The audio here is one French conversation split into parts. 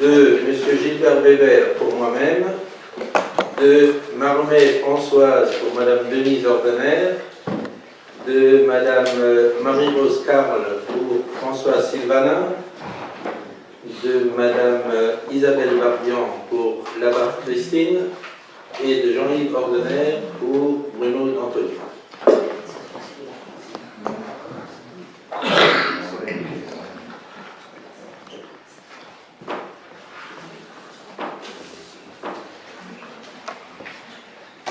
de M. Gilbert Weber pour moi-même, de Marmet Françoise pour Mme Denise Ordener, de Mme Marie-Rose Carle pour François Sylvanin, de Mme Isabelle Barbian pour Labarre Christine et de Jean-Yves Ordener pour Bruno D'Antoni.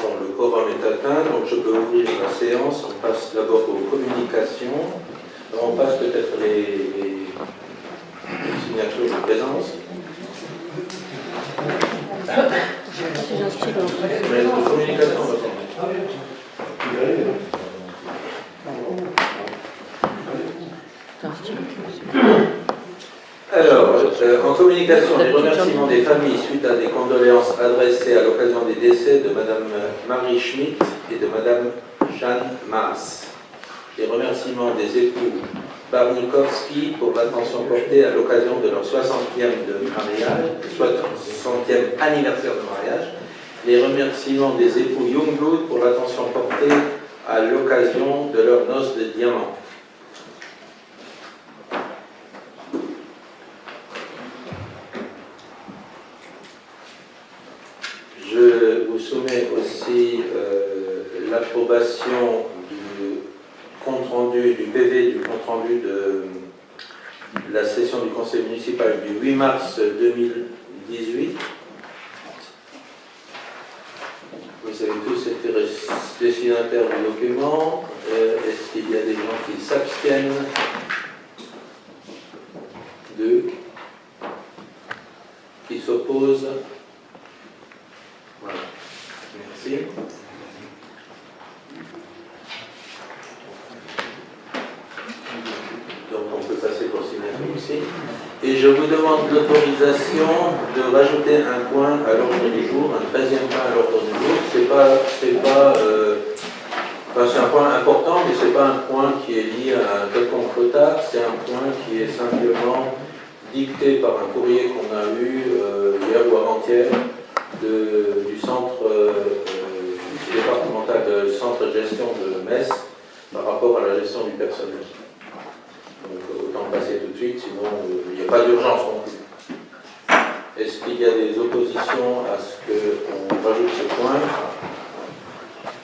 Bon, le quorum est atteint, donc je peux ouvrir la séance. On passe d'abord aux communications. On passe peut-être les signatures de présence. Mais les communications, on va s'en mettre. Alors, en communication, les remerciements des familles suite à des condoléances adressées à l'occasion des décès de Mme Marie Schmitt et de Mme Jeanne Maas. Les remerciements des époux Barnikowski pour l'attention portée à l'occasion de leur 60e anniversaire de mariage. Les remerciements des époux Youngblood pour l'attention portée à l'occasion de leur noces de diamant. Je vous soumets aussi l'approbation du compte-rendu, du PV, du compte-rendu de la session du conseil municipal du 8 mars 2018. Vous avez tous été destinataires du document. Est-ce qu'il y a des gens qui s'abstiennent? 2. Qui s'opposent? Voilà. Merci. Donc on peut passer pour signature aussi. Et je vous demande l'autorisation de rajouter un point à l'ordre du jour, un 13e point à l'ordre du jour. C'est un point important, mais ce n'est pas un point qui est lié à un quelconque retard, c'est un point qui est simplement dicté par un courrier qu'on a eu hier ou avant-hier du centre départemental de centre de gestion de Metz par rapport à la gestion du personnel. Donc autant passer tout de suite, sinon il n'y a pas d'urgence non plus. Est-ce qu'il y a des oppositions à ce qu'on rajoute ce point?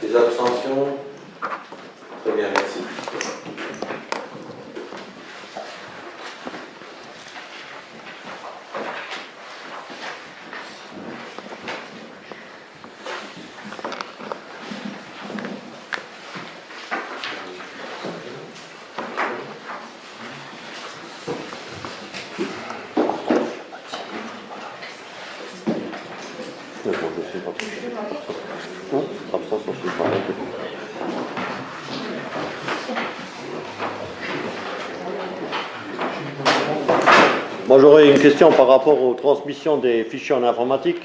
Des abstentions? Très bien, merci. Moi, j'aurais une question par rapport aux transmissions des fichiers en informatique.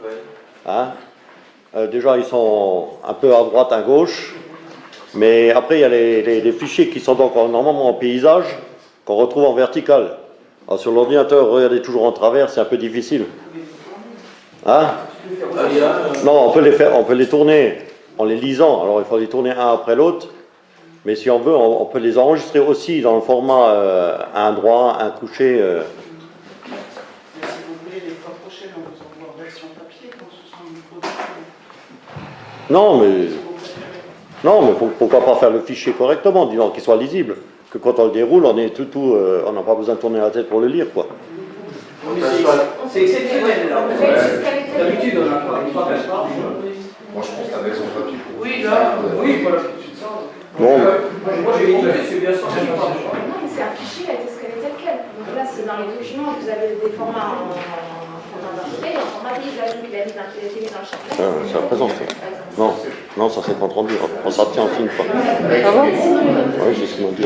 Ouais. Hein? Déjà, ils sont un peu à droite, à gauche. Mais après, il y a les fichiers qui sont donc normalement en paysage, qu'on retrouve en vertical. Alors, sur l'ordinateur, regarder toujours en travers, c'est un peu difficile. Hein? Non, on peut les tourner en les lisant. Alors, il faut les tourner un après l'autre. Mais si on veut, on peut les enregistrer aussi dans le format un droit, un touché. Mais si vous voulez, les fois prochaines, on vous envoie en version papier quand ce sont une production. Non, mais pourquoi pas faire le fichier correctement, disons qu'il soit lisible. Que quand on le déroule, on est on n'a pas besoin de tourner la tête pour le lire, quoi. C'est exceptionnel, là. D'habitude, on n'a pas fait ça. Moi, je pense que la version papier. Oui, là, oui, voilà. Bon. Moi, j'ai compris, c'est bien ça. Non, mais c'est un fichier qui a été scanné tel quel. Donc là, c'est dans les documents, vous avez des formats en format d'entrée, en format paysage, donc il a été mis dans le chapitre. Ça représente ça. Non, ça c'est compte rendu. On s'abstient en signe, quoi. Ah bon? Oui, j'ai ce qu'on dit.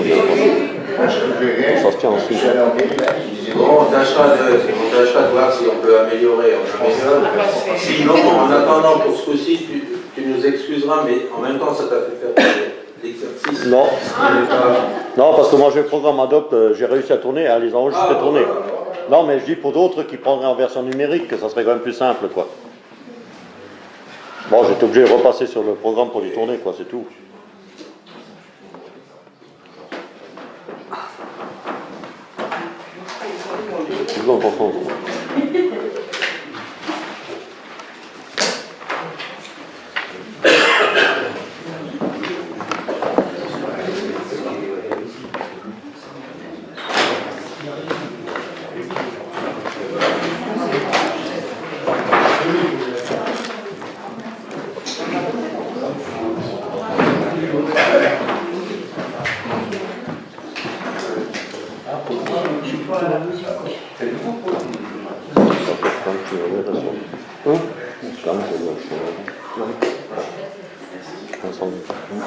Ça se tient en signe. Bon, on tâchera de voir si on peut améliorer, on améliore. Sinon, en attendant, pour ce coup-ci, tu nous excuseras, mais en même temps, ça t'a fait faire l'exercice. Non, parce que moi j'ai le programme Adobe, j'ai réussi à tourner, à les enregistrer tourner. Non, mais je dis pour d'autres qui prendraient en version numérique, que ça serait quand même plus simple, quoi. Bon, j'étais obligé de repasser sur le programme pour y tourner, quoi, c'est tout. C'est plus important.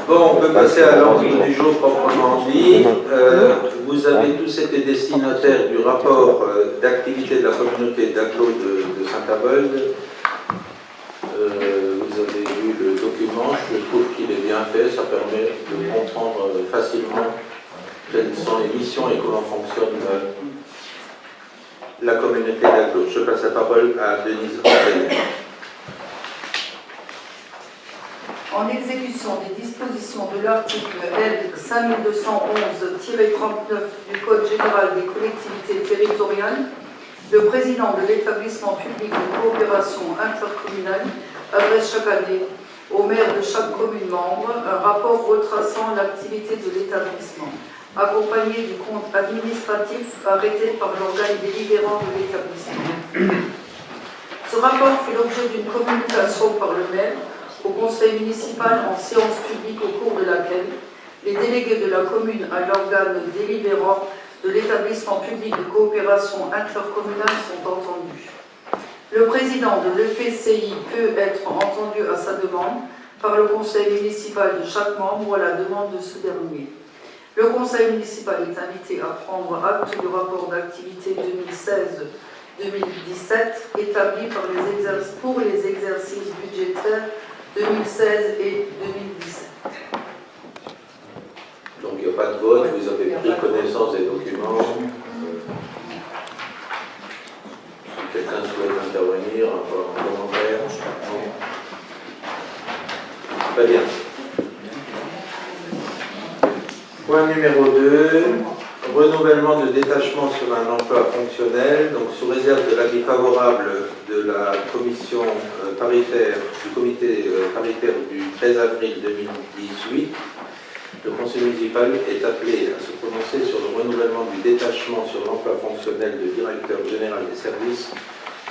Bon, on peut passer à l'ordre du jour proprement dit. Vous avez tous été destinataires du rapport d'activité de la communauté d'Aglo de Saint-Avold. Vous avez vu le document, je trouve qu'il est bien fait, ça permet de comprendre facilement quelles sont les missions et comment fonctionne la communauté d'Aglo. Je passe la parole à Denise Orbenet. En exécution des dispositions de l'article L. 5211-39 du Code général des collectivités territoriales, le président de l'établissement public de coopération intercommunale adresse chaque année au maire de chaque commune membre un rapport retraçant l'activité de l'établissement, accompagné du compte administratif arrêté par l'organe délibérant de l'établissement. Ce rapport fait l'objet d'une communication par le maire au conseil municipal en séance publique au cours de laquelle les délégués de la commune à l'organe délibérant de l'établissement public de coopération intercommunale sont entendus. Le président de l'EPCI peut être entendu à sa demande par le conseil municipal de chaque membre ou à la demande de ce dernier. Le conseil municipal est invité à prendre acte du rapport d'activité 2016-2017 établi pour les exercices budgétaires 2016 et 2017. Donc il n'y a pas de vote, vous avez pris connaissance des documents. Si quelqu'un souhaite intervenir, en commentaire. Très bien. Point numéro 2, renouvellement de détachement sur un emploi fonctionnel. Donc sous réserve de l'avis favorable de la commission paritaire, du comité paritaire du 13 avril 2018, le conseil municipal est appelé à se prononcer sur le renouvellement du détachement sur l'emploi fonctionnel de directeur général des services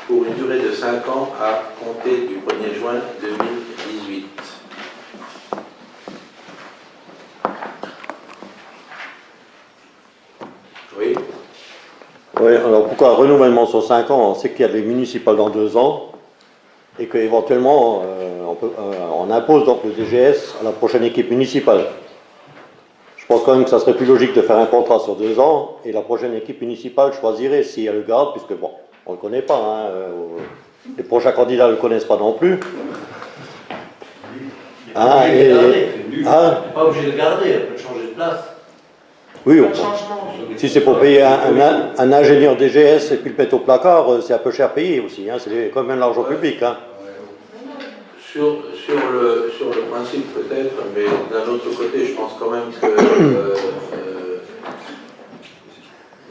pour une durée de 5 ans à compter du 1er juin 2018. Oui. Oui, alors pourquoi un renouvellement sur 5 ans? On sait qu'il y a des municipales dans 2 ans et qu'éventuellement on impose donc le DGS à la prochaine équipe municipale. Je pense quand même que ça serait plus logique de faire un contrat sur 2 ans et la prochaine équipe municipale choisirait si elle le garde, puisque bon, on ne le connaît pas, hein, les prochains candidats ne le connaissent pas non plus. Pas obligé de le garder, on peut changer de place. Oui, si c'est pour payer un ingénieur DGS et puis le mettre au placard, c'est un peu cher payé aussi, hein, c'est quand même de l'argent public. Hein. Sur le principe peut-être, mais d'un autre côté, je pense quand même que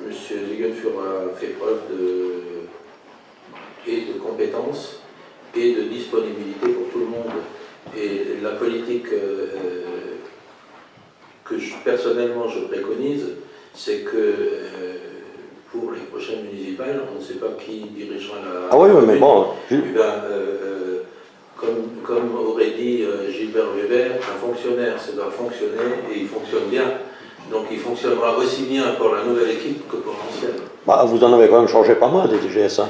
M. Ziegenfur a fait preuve de compétences et de disponibilité pour tout le monde. Et la politique que personnellement je préconise, c'est que pour les prochaines municipales, on ne sait pas qui dirigera la commune. Mais bon. Comme aurait dit Gilbert Weber, un fonctionnaire, ça doit fonctionner et il fonctionne bien. Donc il fonctionnera aussi bien pour la nouvelle équipe que pour l'ancienne. Bah, vous en avez quand même changé pas mal des DGS. Hein.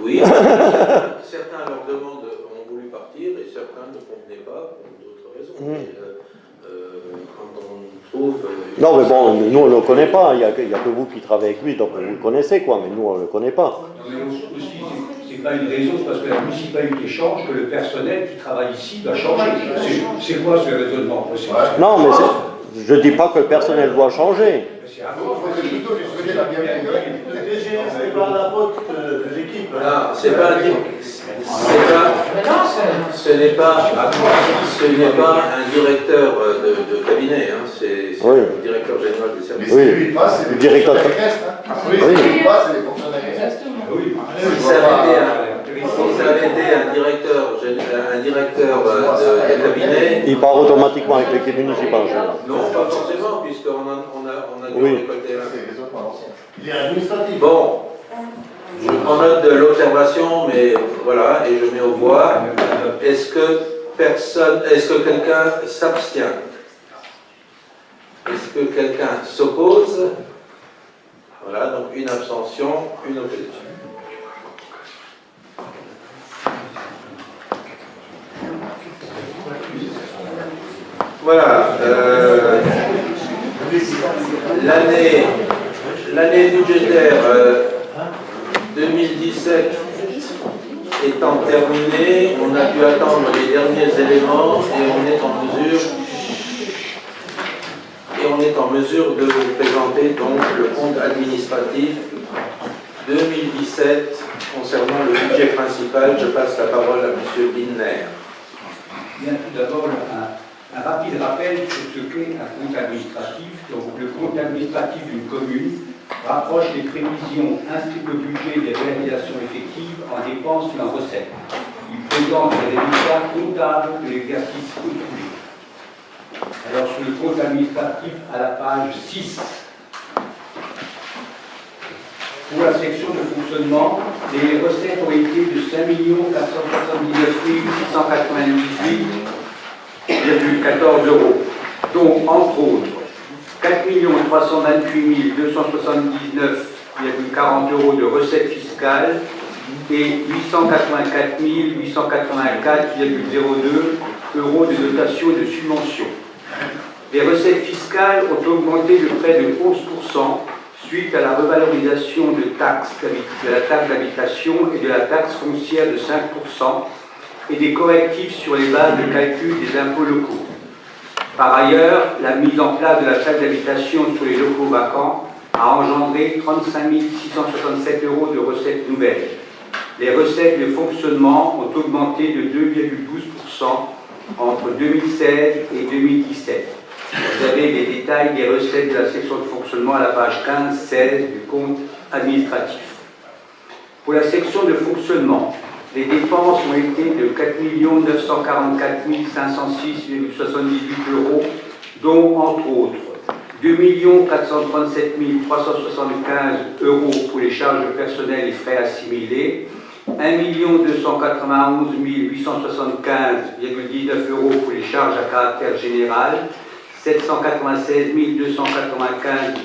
Oui, certains leur demandes ont voulu partir et certains ne convenaient pas pour d'autres raisons. Mais, quand on trouve... non mais bon, nous on ne le connaît pas, il n'y a que vous qui travaillez avec lui, donc vous le connaissez quoi, mais nous on ne le connaît pas. Non, mais aussi, c'est pas une raison, c'est parce que la municipalité change, que le personnel qui travaille ici doit changer. C'est quoi ce raisonnement possible? Non, mais je ne dis pas que le personnel doit changer. C'est plutôt lui souhaiter la bienvenue. Le DGS c'est pas la faute de l'équipe. Ah, c'est pas ce n'est pas un directeur de cabinet, hein, c'est Oui. le directeur général des Mais services. si lui il passe, c'est Le les directeur. fonctionnaires qui restent. Hein. Oui, si lui il passe, c'est les fonctionnaires qui restent. Oui. Si ça avait été un directeur de cabinet, Il part automatiquement avec l'équipe municipale en général. non, pas forcément, puisqu'on a dû Oui. récolter un. C'est les autres anciens. Il est administratif. Bon, je prends note de l'observation, mais voilà, et je mets au voix. Est-ce que quelqu'un s'abstient? Est-ce que quelqu'un s'oppose? Voilà, donc une abstention, une opposition. Voilà, l'année budgétaire 2017 étant terminée, on a pu attendre les derniers éléments et on est en mesure de vous présenter donc le compte administratif 2017 concernant le budget principal. Je passe la parole à M. Binner. Bien, tout d'abord, un rapide rappel sur ce qu'est un compte administratif. Donc, le compte administratif d'une commune rapproche les prévisions inscrites au budget des réalisations effectives en dépenses et en recettes. Il présente les résultats comptables de l'exercice écoulé. Alors, sur le compte administratif, à la page 6, pour la section de fonctionnement, les recettes ont été de 5 479 698,14 €, dont, entre autres, 4 328 279,40 € de recettes fiscales et 884 884,02 € de dotation de subvention. Les recettes fiscales ont augmenté de près de 11% suite à la revalorisation de la taxe d'habitation et de la taxe foncière de 5% et des correctifs sur les bases de calcul des impôts locaux. Par ailleurs, la mise en place de la taxe d'habitation sur les locaux vacants a engendré 35 667 € de recettes nouvelles. Les recettes de fonctionnement ont augmenté de 2,12% entre 2016 et 2017. Vous avez les détails des recettes de la section de fonctionnement à la page 15-16 du compte administratif. Pour la section de fonctionnement, les dépenses ont été de 4 944 506,78 €, dont, entre autres, 2 437 375 € pour les charges personnelles et frais assimilés, 1 291 875,19 € pour les charges à caractère général, 796 295,71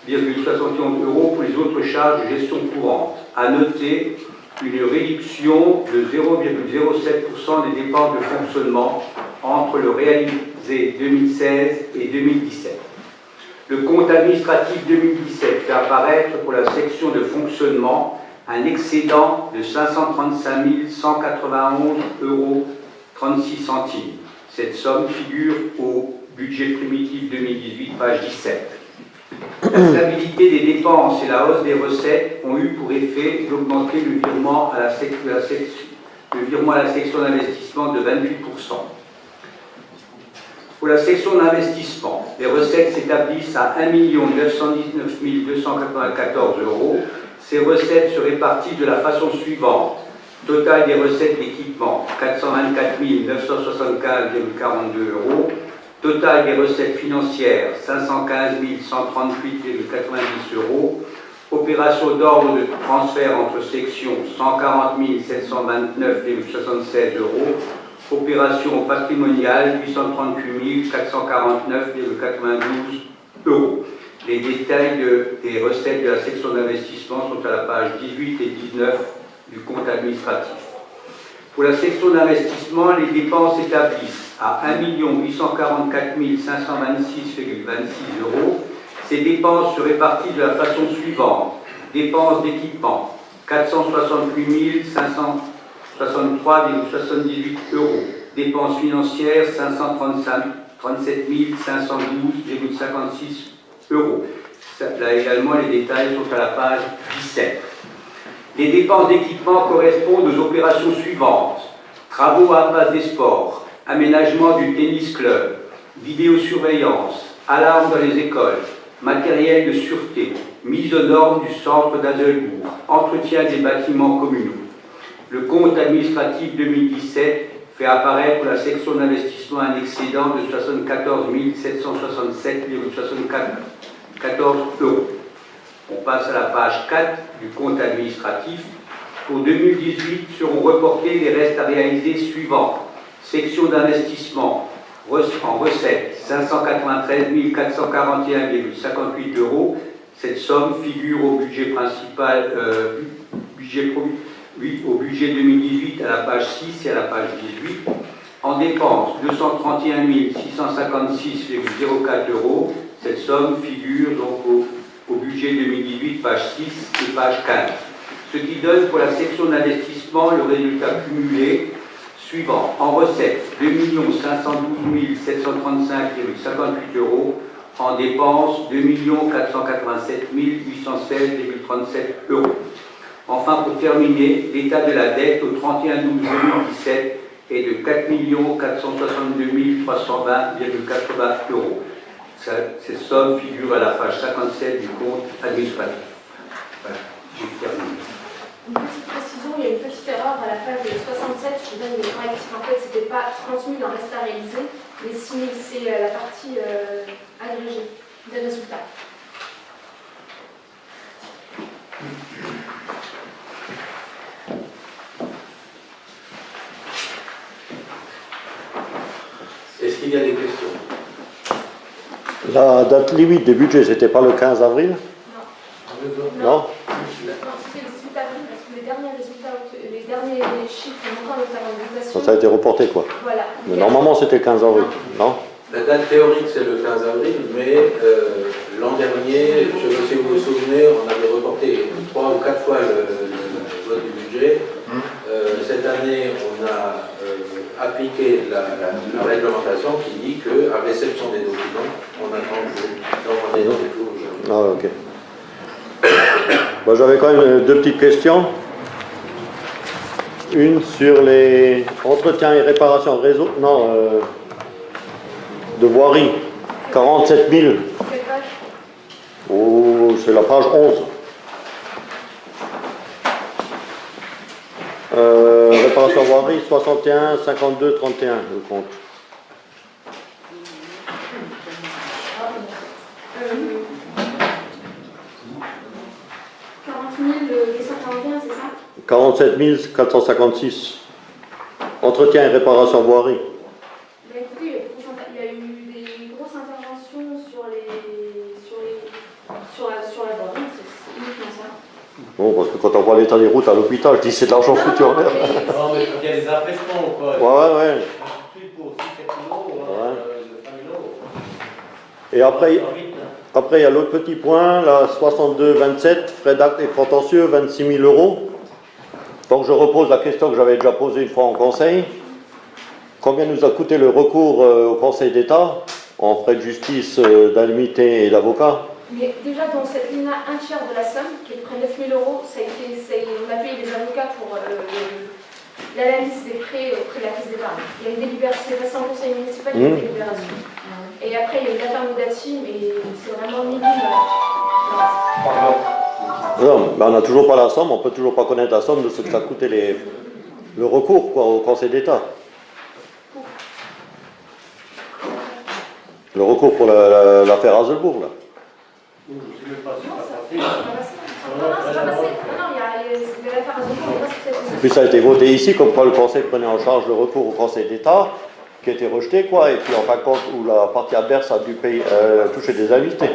€ pour les autres charges de gestion courante. À noter une réduction de 0,07% des dépenses de fonctionnement entre le réalisé 2016 et 2017. Le compte administratif 2017 fait apparaître pour la section de fonctionnement un excédent de 535 191,36 €. Cette somme figure au budget primitif 2018, page 17. La stabilité des dépenses et la hausse des recettes ont eu pour effet d'augmenter le virement à la section d'investissement de 28%. Pour la section d'investissement, les recettes s'établissent à 1 919 294 €. Ces recettes se répartissent de la façon suivante. Total des recettes d'équipement, 424 975,42 €. Total des recettes financières, 515 138,90 €. Opération d'ordre de transfert entre sections, 140 729,76 €. Opération patrimoniale, 838 449,92 €. Les détails des recettes de la section d'investissement sont à la page 18 et 19 du compte administratif. Pour la section d'investissement, les dépenses s'établissent à 1 844 526,26 €. Ces dépenses se répartissent de la façon suivante. Dépenses d'équipement, 468 563,78 €. Dépenses financières, 537 512,56 €. Là également, les détails sont à la page 17. Les dépenses d'équipement correspondent aux opérations suivantes: travaux à Impasse des Sports, aménagement du tennis club, vidéosurveillance, alarme dans les écoles, matériel de sûreté, mise aux normes du centre d'Azelbourg, entretien des bâtiments communaux. Le compte administratif 2017 fait apparaître pour la section d'investissement un excédent de 74 767,74 €. On passe à la page 4 du compte administratif. Pour 2018 seront reportés les restes à réaliser suivants: section d'investissement en recettes 593 441,58 €. Cette somme figure au budget principal, au budget 2018 à la page 6 et à la page 18. En dépenses 231 656,04 €. Cette somme figure donc au budget 2018 page 6 et page 15. Ce qui donne pour la section d'investissement le résultat cumulé suivant: en recettes 2 512 735,58 €, en dépenses 2 487 816,37 €. Enfin, pour terminer, l'état de la dette au 31/12/2017 est de 4 462 320,80 €. Ces sommes figurent à la page 57 du compte administratif. Voilà, j'ai terminé. Une petite précision, il y a une petite erreur à la page 67, je vous donne les correctifs. En fait, c'était pas 30 000 en reste à réaliser, mais 6 000, c'est la partie agrégée des résultats. Est-ce qu'il y a des questions? La date limite des budgets, c'était pas le 15 avril? Non. Non, c'était le 18 avril parce que les derniers résultats, les derniers chiffres montants de tarification. Ça a été reporté quoi. Voilà. Mais normalement c'était le 15 avril, non? La date théorique, c'est le 15 avril, mais l'an dernier, je ne sais si vous vous souvenez, on avait reporté 3 ou 4 fois le vote du budget. Cette année, on a appliqué la réglementation qui dit qu'à réception des documents, on attend le jour. Donc on est dans les jours aujourd'hui. Ah ok. Bon, j'avais quand même deux petites questions. Une sur les entretiens et réparations réseau, de voirie, 47 000. Quelle page? Oh, c'est la page 11. Réparation voirie, 61, 52, 31, je compte. 40 241, c'est ça? 47 456. Entretien et réparation voirie. Ben écoutez, il y a eu des grosses interventions sur la voirie, c'est uniquement ça. Bon, parce que quand on voit l'état des routes à l'hôpital, je dis c'est de l'argent foutu en l'air. Non, mais quand il y a des affaissements ou quoi. Ouais. Pour 6-7 kilos, Ouais. 5 000 €. Et après, il y a l'autre petit point, la 62-27, frais d'acte et contentieux, 26 000 €. Donc je repose la question que j'avais déjà posée une fois en conseil. Combien nous a coûté le recours au Conseil d'État en frais de justice, d'indemnité et d'avocat? Mais déjà dans cette ligne-là, un tiers de la somme, qui est près de 9 000 €, on a payé les avocats pour l'analyse des prêts auprès de la caisse d'épargne. Il y a une délibération, c'est passé en conseil municipal, il y a une délibération. Et après, il y a eu l'affaire Moudati, mais c'est vraiment minime. Non, mais on n'a toujours pas la somme, on ne peut toujours pas connaître la somme de ce que ça a coûté le recours quoi, au Conseil d'État. Le recours pour l'affaire Azelbourg, là. Je ne sais même pas si Non, ça c'est a pas passé. Non, c'est pas passé. Non, il y a l'affaire Azelbourg, mais pas cette. Puis ça a été voté ici, comme quoi le Conseil prenait en charge le recours au Conseil d'État, qui a été rejeté, quoi, et puis en fin de compte, où la partie adverse a dû payer, toucher des indemnités.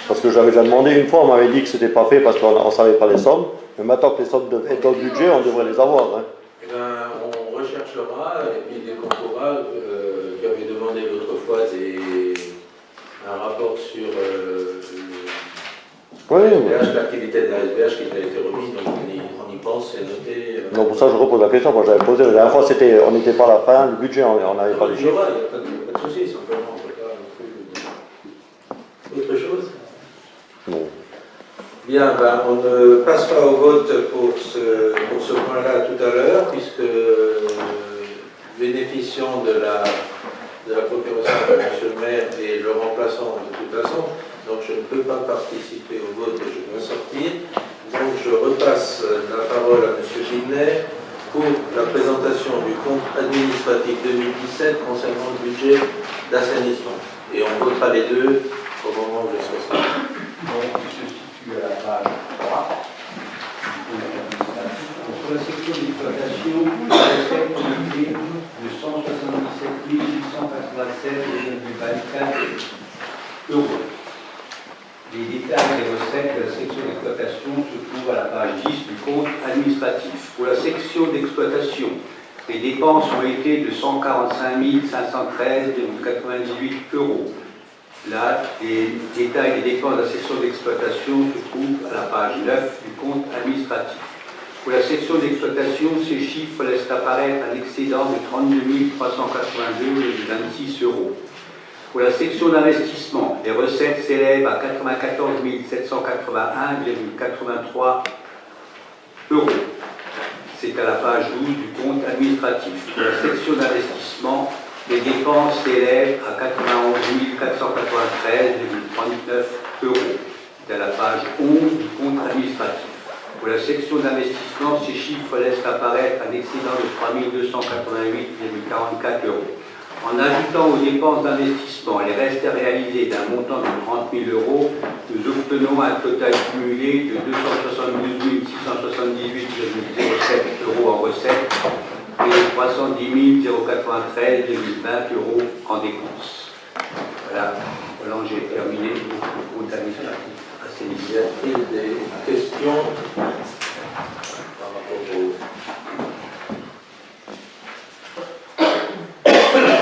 Parce que j'avais déjà demandé une fois, on m'avait dit que c'était pas fait parce qu'on ne savait pas les sommes, mais maintenant que les sommes étaient dans le budget, on devrait les avoir. Hein. Eh ben, on recherchera, et puis dès qu'on pourra, tu avais demandé l'autre fois un rapport sur Oui, l'ASBH, l'activité de l'ASBH qui a été remise, donc on y pense que c'est noté. Donc pour ça, je repose la question. Moi, j'avais posé la dernière fois, on n'était pas à la fin du budget, on n'avait pas les Je chiffres. vois, il n'y a pas de souci, simplement, on ne peut pas non plus. Autre chose? Non. Bien, ben, on ne passe pas au vote pour ce point-là tout à l'heure, puisque bénéficiant de la procuration de M. le maire et le remplaçant de toute façon, donc je ne peux pas participer au vote et je dois sortir. Donc je repasse la parole à M. Gilner pour la présentation du compte administratif 2017 concernant le budget d'assainissement. Et on votera les deux au moment où je serai sorti. Donc, il se situe à la page 3. Sur la section d'exploitation, la recette cumulée de 177 887,24 €. Les détails des recettes de la section d'exploitation se trouvent à la page 10 du compte administratif. Pour la section d'exploitation, les dépenses ont été de 145 513,98 €. Là, les détails des dépenses de la section d'exploitation se trouvent à la page 9 du compte administratif. Pour la section d'exploitation, ces chiffres laissent apparaître un excédent de 32 382,26 €. Pour la section d'investissement, les recettes s'élèvent à 94 781,83 €. C'est à la page 12 du compte administratif. Pour la section d'investissement, les dépenses s'élèvent à 91 493,39 €. C'est à la page 11 du compte administratif. Pour la section d'investissement, ces chiffres laissent apparaître un excédent de 3 288,44 €. En ajoutant aux dépenses d'investissement les restes réalisés d'un montant de 30 000 €, nous obtenons un total cumulé de 272 678,07 € en recettes et 310 093,20 € en dépenses. Voilà, j'ai terminé le compte administratif. Y a-t-il des questions par rapport au...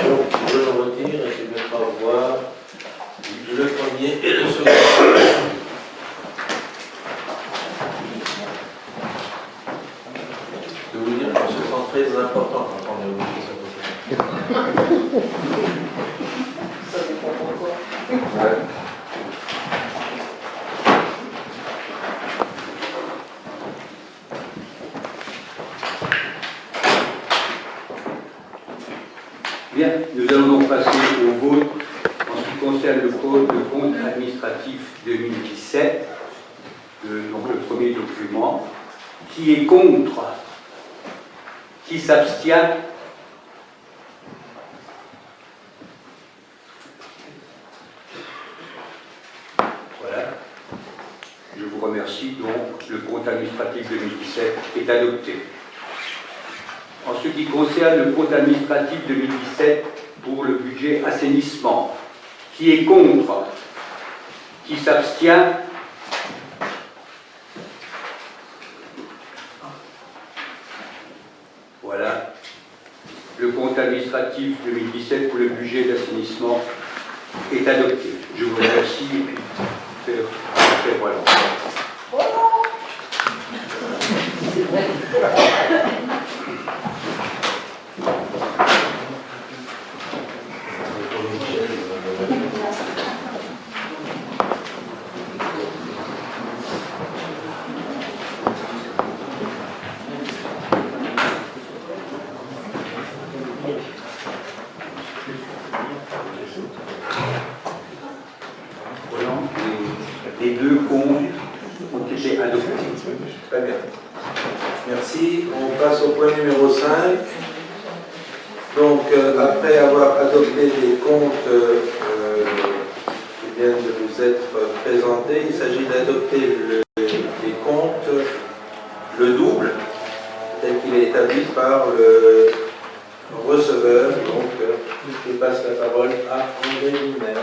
Donc, je le retire et je mettrai au revoir le premier et le second. Je peux vous dire qu'on se sent très important quand on est obligé de se Ça dépend pourquoi. Ouais. Bien, nous allons donc passer au vote en ce qui concerne le compte administratif 2017, donc le premier document. Qui est contre? Qui s'abstient? Voilà. Je vous remercie. Donc, le compte administratif 2017 est adopté. En ce qui concerne le compte administratif 2017 pour le budget assainissement, qui est contre? Qui s'abstient? Voilà. Le compte administratif 2017 pour le budget d'assainissement est adopté. Je vous remercie et puis voilà. Les deux comptes ont été adoptés. Très bien. Merci. On passe au point numéro 5. Donc, après avoir adopté les comptes qui viennent de vous être présentés, il s'agit d'adopter les comptes, le double, tel qu'il est établi par le receveur. Donc, je passe la parole à André Wiener.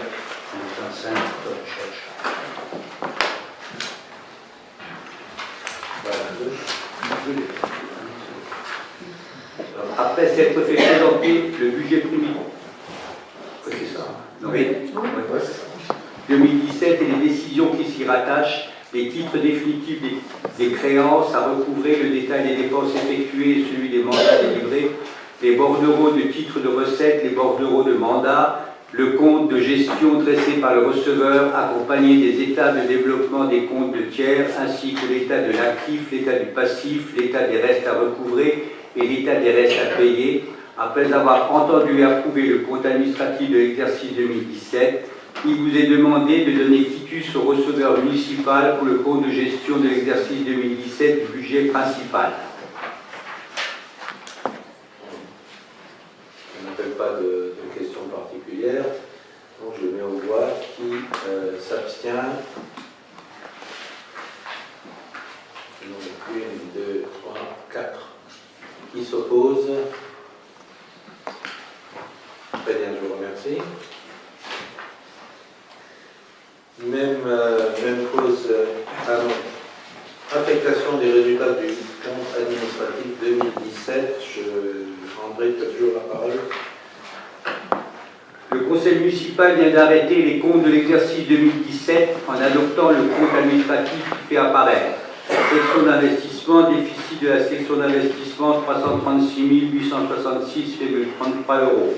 Après s'être fait présenter le budget privé, c'est ça, non, oui. 2017 et les décisions qui s'y rattachent, les titres définitifs des créances à recouvrer, le détail des dépenses effectuées et celui des mandats délivrés, les bordereaux de titres de recettes, les bordereaux de mandats, le compte de gestion dressé par le receveur, accompagné des états de développement des comptes de tiers, ainsi que l'état de l'actif, l'état du passif, l'état des restes à recouvrer et l'état des restes à payer. Après avoir entendu et approuvé le compte administratif de l'exercice 2017, il vous est demandé de donner quitus au receveur municipal pour le compte de gestion de l'exercice 2017 du budget principal. Je n'appelle pas de questions particulières, donc je mets aux voix qui s'abstient. Donc 1, 2, 3, 4. Qui s'oppose? Très bien, je vous remercie. Même cause, affectation des résultats du compte administratif 2017. André, tu as toujours la parole. Le conseil municipal vient d'arrêter les comptes de l'exercice 2017 en adoptant le compte administratif qui fait apparaître section d'investissement, déficit de la section d'investissement 336 866,33 €.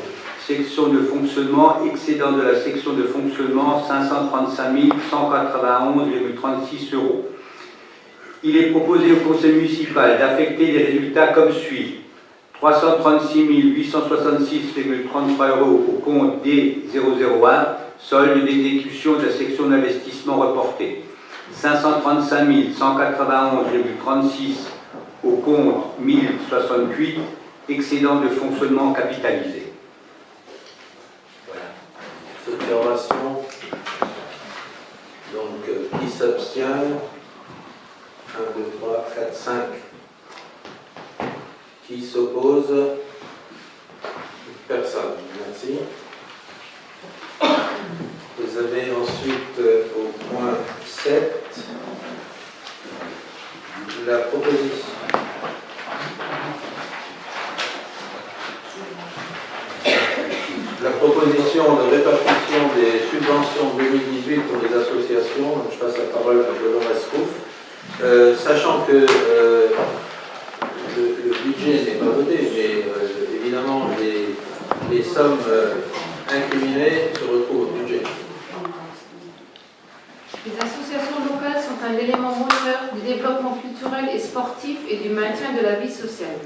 Section de fonctionnement, excédent de la section de fonctionnement 535 191,36 €. Il est proposé au conseil municipal d'affecter les résultats comme suit. 336 866,33 € au compte D001, solde d'exécution de la section d'investissement reportée. 535 191,36 € au compte 1068, excédent de fonctionnement capitalisé. Observation. Donc, qui s'abstient? 1, 2, 3, 4, 5. Qui s'oppose? Personne. Merci. Vous avez ensuite au point 7 la proposition. La proposition de répartition des subventions 2018 pour les associations. Donc, je passe la parole à Benoît Mascouf. Sachant que le budget n'est pas voté, mais évidemment les sommes incriminées se retrouvent au budget. Les associations locales sont un élément moteur du développement culturel et sportif et du maintien de la vie sociale.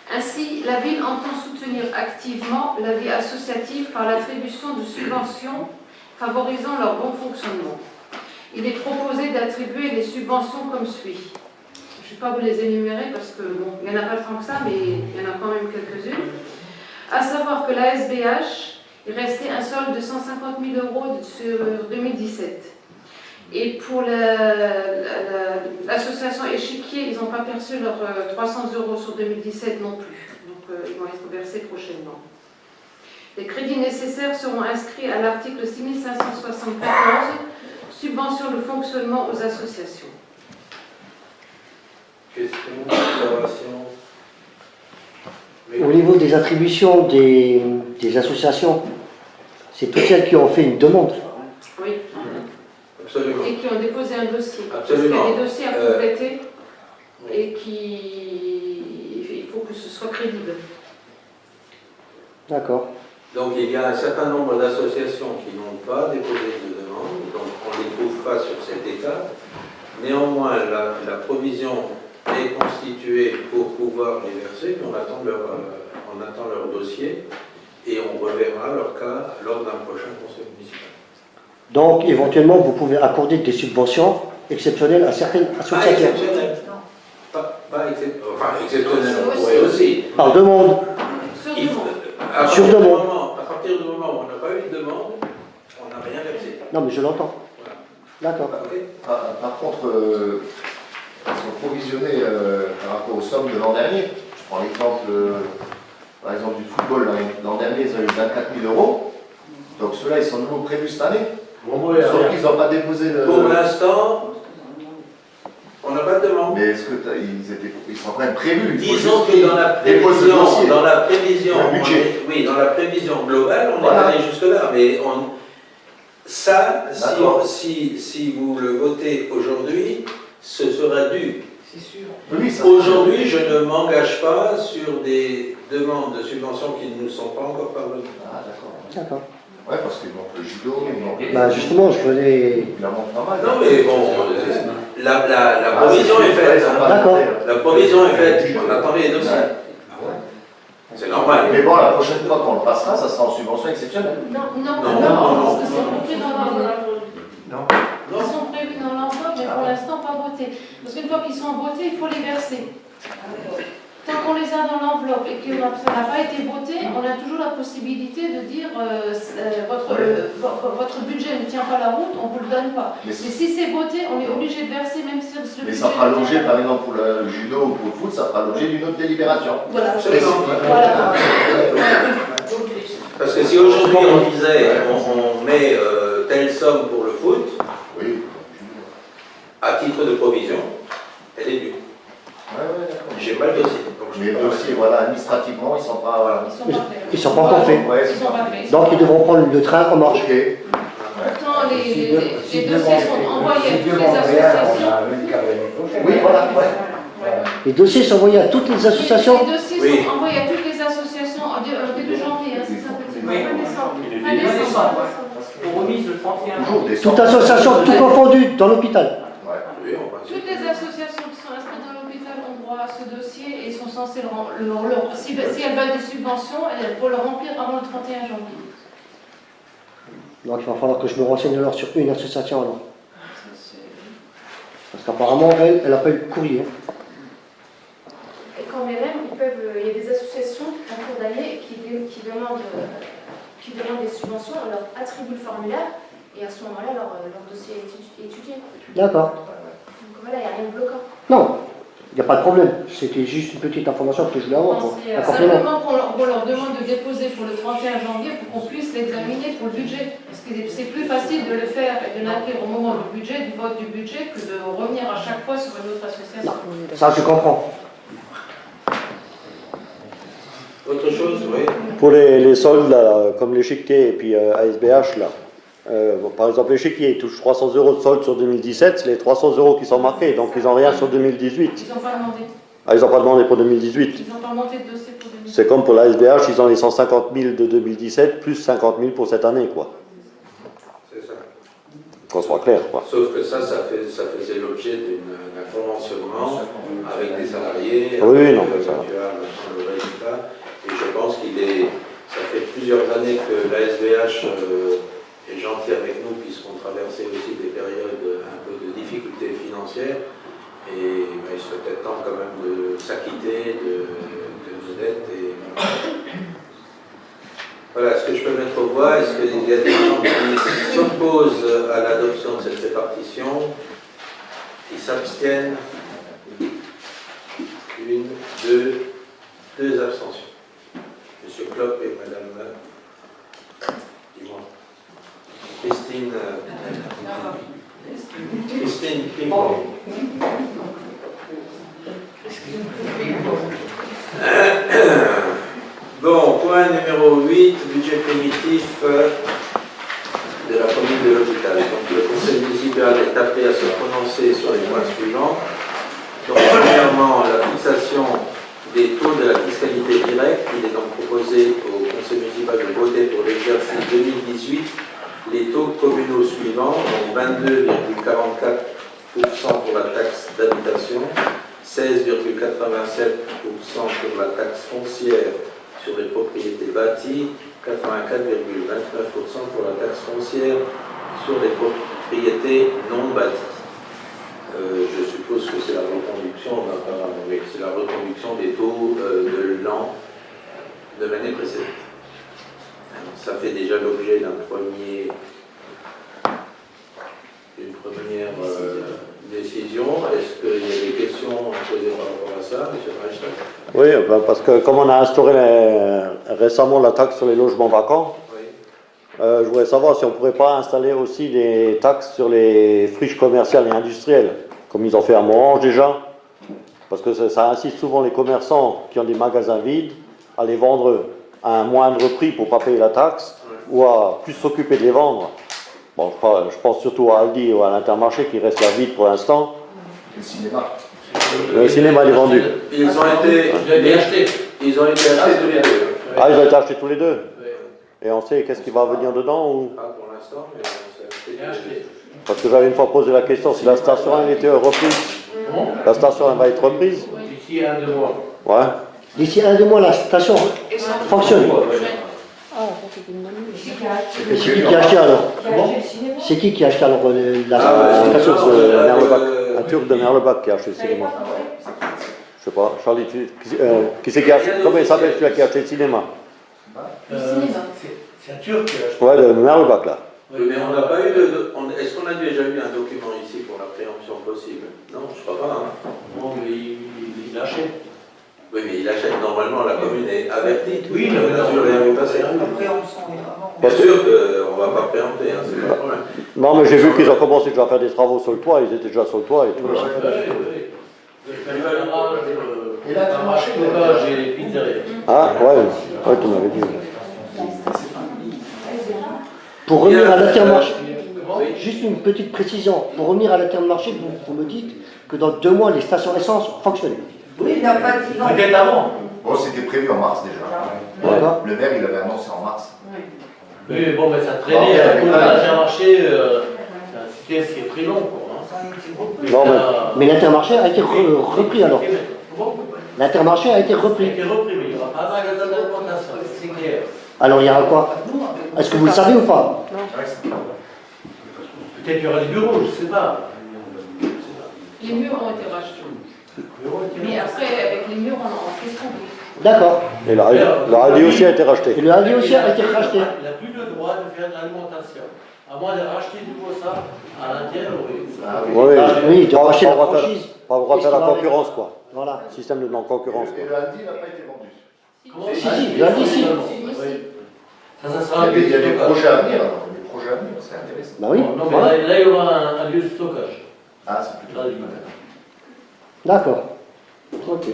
Ainsi, la ville entend soutenir activement la vie associative par l'attribution de subventions favorisant leur bon fonctionnement. Il est proposé d'attribuer les subventions comme suit. Je ne vais pas vous les énumérer parce que, bon, il n'y en a pas tant que ça, mais il y en a quand même quelques-unes. À savoir que la SBH est resté un solde de 150 000 € sur 2017. Et pour l'association Échiquier, ils n'ont pas perçu leurs 300 € sur 2017 non plus. Donc ils vont être versés prochainement. Les crédits nécessaires seront inscrits à l'article 6574, subvention de fonctionnement aux associations. Question, observation. Au niveau des attributions des associations, c'est toutes celles qui ont fait une demande. Oui. Absolument. Et qui ont déposé un dossier. Absolument. Parce qu'il y a des dossiers à compléter et il faut que ce soit crédible. D'accord. Donc il y a un certain nombre d'associations qui n'ont pas déposé de demande, donc on ne les trouve pas sur cet état. Néanmoins, la provision est constituée pour pouvoir les verser, mais on attend leur dossier et on reverra leur cas lors d'un prochain conseil municipal. Donc, éventuellement, vous pouvez accorder des subventions exceptionnelles à certaines Pas associations. exceptionnel. Enfin, exceptionnel, on pourrait aussi. Par demande. Sur demande. À partir du moment où on n'a pas eu de demande, on n'a rien versé. Non, mais je l'entends. Voilà. D'accord. Ok. Par contre, ils sont provisionnés par rapport aux sommes de l'an dernier. Je prends l'exemple, par exemple, du football. L'an dernier, ils ont eu 24 000 €. Donc ceux-là, ils sont nouveaux prévus cette année. Sauf qu'ils n'ont pas déposé le... Pour l'instant, on n'a pas de demande. Mais est-ce que ils sont quand même prévus? Disons que dans la prévision, Le budget. dans la prévision globale, on Voilà. est allé jusque-là, mais Ça, D'accord. si vous le votez aujourd'hui, ce sera dû. C'est sûr. Oui, ça. Aujourd'hui, je ne m'engage pas sur des demandes de subventions qui ne nous sont pas encore parvenues. Ah, d'accord. D'accord. Ouais, parce qu'il manque le judo, il manque. Bah justement, je voulais... Il en manque pas mal. Non, mais bon, la provision est faite. Hein. D'accord. La provision est faite. On attend les dossiers. Ouais. C'est normal. Mais bon, la prochaine fois qu'on le passera, ça sera en subvention exceptionnelle. Non, non, Non, non, non, parce que c'est compris dans l'enveloppe. Non. Ils sont prévus dans l'enveloppe, mais pour l'instant pas votés. Parce qu'une fois qu'ils sont votés, il faut les verser. Tant qu'on les a dans l'enveloppe et que ça n'a pas été voté, on a toujours la possibilité de dire votre budget ne tient pas la route, on ne vous le donne pas. Mais Mais si c'est voté, on est obligé de verser même si le Mais budget ça fera ne tient l'objet, pas. par exemple, pour le judo ou pour le foot, ça fera l'objet d'une autre délibération. Voilà. Absolument. Voilà. Parce que si aujourd'hui on disait on met telle somme pour le foot, Oui. à titre de provision, elle est due. Ouais, d'accord. J'ai pas le dossier. Donc je Mais peux les pas dossiers, voilà, administrativement, ils sont pas. Voilà. Ils sont pas faits. Ils sont pas encore faits. Ouais, Ils c'est sont ça. pas faits. Donc ils devront prendre le train en marche. Ok. Ouais. Pourtant, les Si dossiers devant- sont envoyés à si toutes les devant rien, associations. on a une carte l'année prochaine. Oui, voilà, ouais. Les dossiers sont envoyés à toutes les associations. Les dossiers Oui. sont envoyés à toutes les associations en début janvier, hein, c'est ça, petit Oui. fin décembre. Il est Fin début décembre. Pour remise le 31 Toujours des Toute association, tout confondu, dans l'hôpital. Ouais. Oui, on va- Toutes les associations qui sont inscrites dans l'hôpital ont droit à ce dossier et sont censées si elles veulent des subventions, il faut le remplir avant le 31 janvier. Donc il va falloir que je me renseigne alors sur une association alors. Parce qu'apparemment, elle appelle courrier. Et quand même, il y a des associations en cours d'année qui demandent des subventions, on leur attribue le formulaire et à ce moment-là, leur dossier est étudié. D'accord. Donc voilà, il n'y a rien de bloquant. Non, il n'y a pas de problème. C'était juste une petite information que je voulais avoir. quoi. Un complément. Simplement qu'on leur demande de déposer pour le 31 janvier pour qu'on puisse l'examiner pour le budget. Parce que c'est plus facile de le faire et de l'inclure au moment du budget, du vote du budget, que de revenir à chaque fois sur une autre association. Ça, je comprends. Autre chose, oui. Pour les soldes, là, comme l'échiquier et puis ASBH, là, par exemple, l'échiquier touche 300 € de solde sur 2017, c'est les 300 € qui sont marqués, donc ils n'ont rien sur 2018. Ils n'ont pas demandé. Ah, ils n'ont pas demandé pour 2018. Ils n'ont pas monté de dossier pour 2018. C'est comme pour l'ASBH, ils ont les 150 000 de 2017, plus 50 000 pour cette année, quoi. C'est ça. Qu'on soit clair, quoi. Sauf que ça faisait l'objet d'un conventionnement avec des salariés. Oui, avec, non, mais ça va. tu as maintenant le résultat. Et je pense ça fait plusieurs années que l'ASBH est gentil avec nous, puisqu'on traversait aussi des périodes un peu de difficultés financières. Et il serait peut-être temps quand même de s'acquitter de nos dettes. Et voilà, est-ce que je peux mettre aux voix? Est-ce qu'il y a des gens qui s'opposent à l'adoption de cette répartition, qui s'abstiennent? Une, deux abstentions. Monsieur Klopp et Madame, dis-moi, Christine Pingpong. Bon, point numéro 8, budget primitif de la commune de l'hôpital. Donc le conseil municipal est appelé à se prononcer sur les points suivants. Donc premièrement, la fixation des taux de la fiscalité directe. Il est donc proposé au conseil municipal de voter pour l'exercice 2018 les taux communaux suivants, donc 22,44% pour la taxe d'habitation, 16,87% pour la taxe foncière sur les propriétés bâties, 84,29% pour la taxe foncière sur les propriétés non bâties. Je suppose que c'est la reconduction, c'est la reconduction des taux de l'an de l'année précédente. Ça fait déjà l'objet d'une première décision. Est-ce qu'il y a des questions à poser par rapport à ça, M. Reichstag? Oui, ben, parce que comme on a instauré récemment la taxe sur les logements vacants, Oui. je voudrais savoir si on ne pourrait pas installer aussi des taxes sur les friches commerciales et industrielles, comme ils ont fait à Morange déjà, parce que ça incite souvent les commerçants qui ont des magasins vides à les vendre à un moindre prix pour ne pas payer la taxe, ou à plus s'occuper de les vendre. Bon, je pense surtout à Aldi ou à l'Intermarché qui reste là vide pour l'instant. Le cinéma. Le cinéma, il est vendu. Ils ont été achetés tous les deux. Ah, ils ont été achetés tous les deux. Et on sait qu'est-ce qui va venir dedans ou... Pas pour l'instant, mais on s'est acheté tous les deux. Parce que j'avais une fois posé la question si la station elle était reprise. La station elle va être reprise. D'ici 1 2 mois. Ouais. D'ici 1 2 mois, la station fonctionne. Et c'est qui a acheté alors? C'est qui a acheté alors la station de Merlebach. Un Turc de Merlebach qui a acheté le cinéma. Je sais pas, Charlie, qui c'est qui a acheté? Comment il s'appelle celui qui a acheté le cinéma? C'est un Turc qui a acheté. Ouais, de Merlebach là. Oui, mais on n'a pas eu de. Est-ce qu'on a déjà eu un document ici pour la préemption possible? Non, je crois pas. Hein. Non, mais il achète. Oui, mais il achète. Normalement, la commune est avertie. Oui, la mesure rien vu passer. Bien sûr qu'on ne va pas préempter, hein, c'est pas le problème. Non, mais j'ai vu qu'ils ont commencé déjà à faire des travaux sur le toit, ils étaient déjà sur le toit et tout. Oui. Et là, tu as marché le j'ai les pizzerias. Ah, ouais, tu m'avais dit. Pour revenir à l'Intermarché, juste une petite précision. Pour revenir à l'Intermarché, vous me dites que dans 2 mois, les stations essence fonctionnaient. Oui, il n'a pas dit non. Peut-être avant. Bon, c'était prévu en mars déjà. D'accord. Le maire, il avait annoncé en mars. Oui, mais bon, mais ça traînait. Pour l'Intermarché, c'est un système qui est très long, quoi. Hein. Non, mais l'Intermarché a été repris alors. L'Intermarché a été repris. Il a été repris, mais il n'y aura pas un magasin d'alimentation, c'est clair. Alors il y aura quoi? Est-ce que vous le savez ou pas? Peut-être qu'il y aura des bureaux, je ne sais pas. Les murs ont été rachetés. Mais après, avec les murs, on fait ce qu'on veut. D'accord. Et la radio aussi a été rachetée. Et le Aldi aussi a été racheté. Il n'a plus le droit de faire de l'alimentation. À moins de racheter de nouveau ça à l'intérieur, oui. Ah oui. Oui, Oui, de racheter la pas le droit de franchise. pas le droit de faire la concurrence, quoi. Voilà. Système de non-concurrence. Et le lundi n'a pas été vendu. Comment Si, lundi, si. Oui. Ça sera Il y a des stockage. projets à venir, alors. Des projets à venir, c'est intéressant. Bah oui. Non, mais Voilà. là, il y aura un lieu de stockage. Ah, c'est plutôt. Là, D'accord. Ok.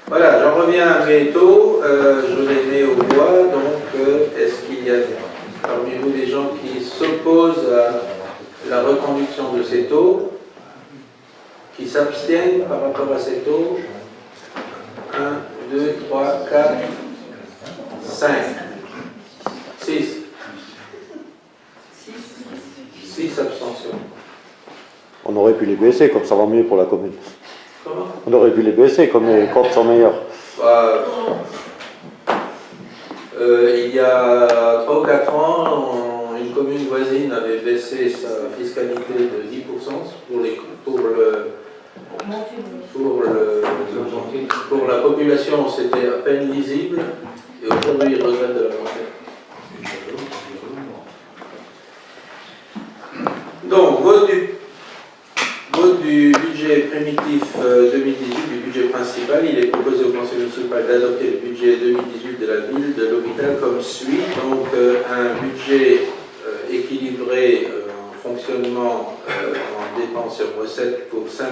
Voilà, j'en reviens à mes taux. Je les mets au voix. Donc, est-ce qu'il y a parmi vous des gens qui s'opposent à la reconduction de ces taux, qui s'abstiennent par rapport à ces taux? 1, 2, 3, 4, 5, 6. 6 abstentions. On aurait pu les baisser, comme ça va mieux pour la commune. Comment? On aurait pu les baisser, comme les comptes sont meilleurs. Il y a 3 ou 4 ans, une commune voisine avait baissé sa fiscalité de 10% pour la population, c'était à peine lisible, et aujourd'hui, ils regrettent de la monter. Donc, vote du budget primitif 2018, du budget principal. Il est proposé au conseil municipal d'adopter le budget 2018 de la ville de l'hôpital comme suit. Donc, un budget équilibré en fonctionnement, en dépenses et recettes pour 5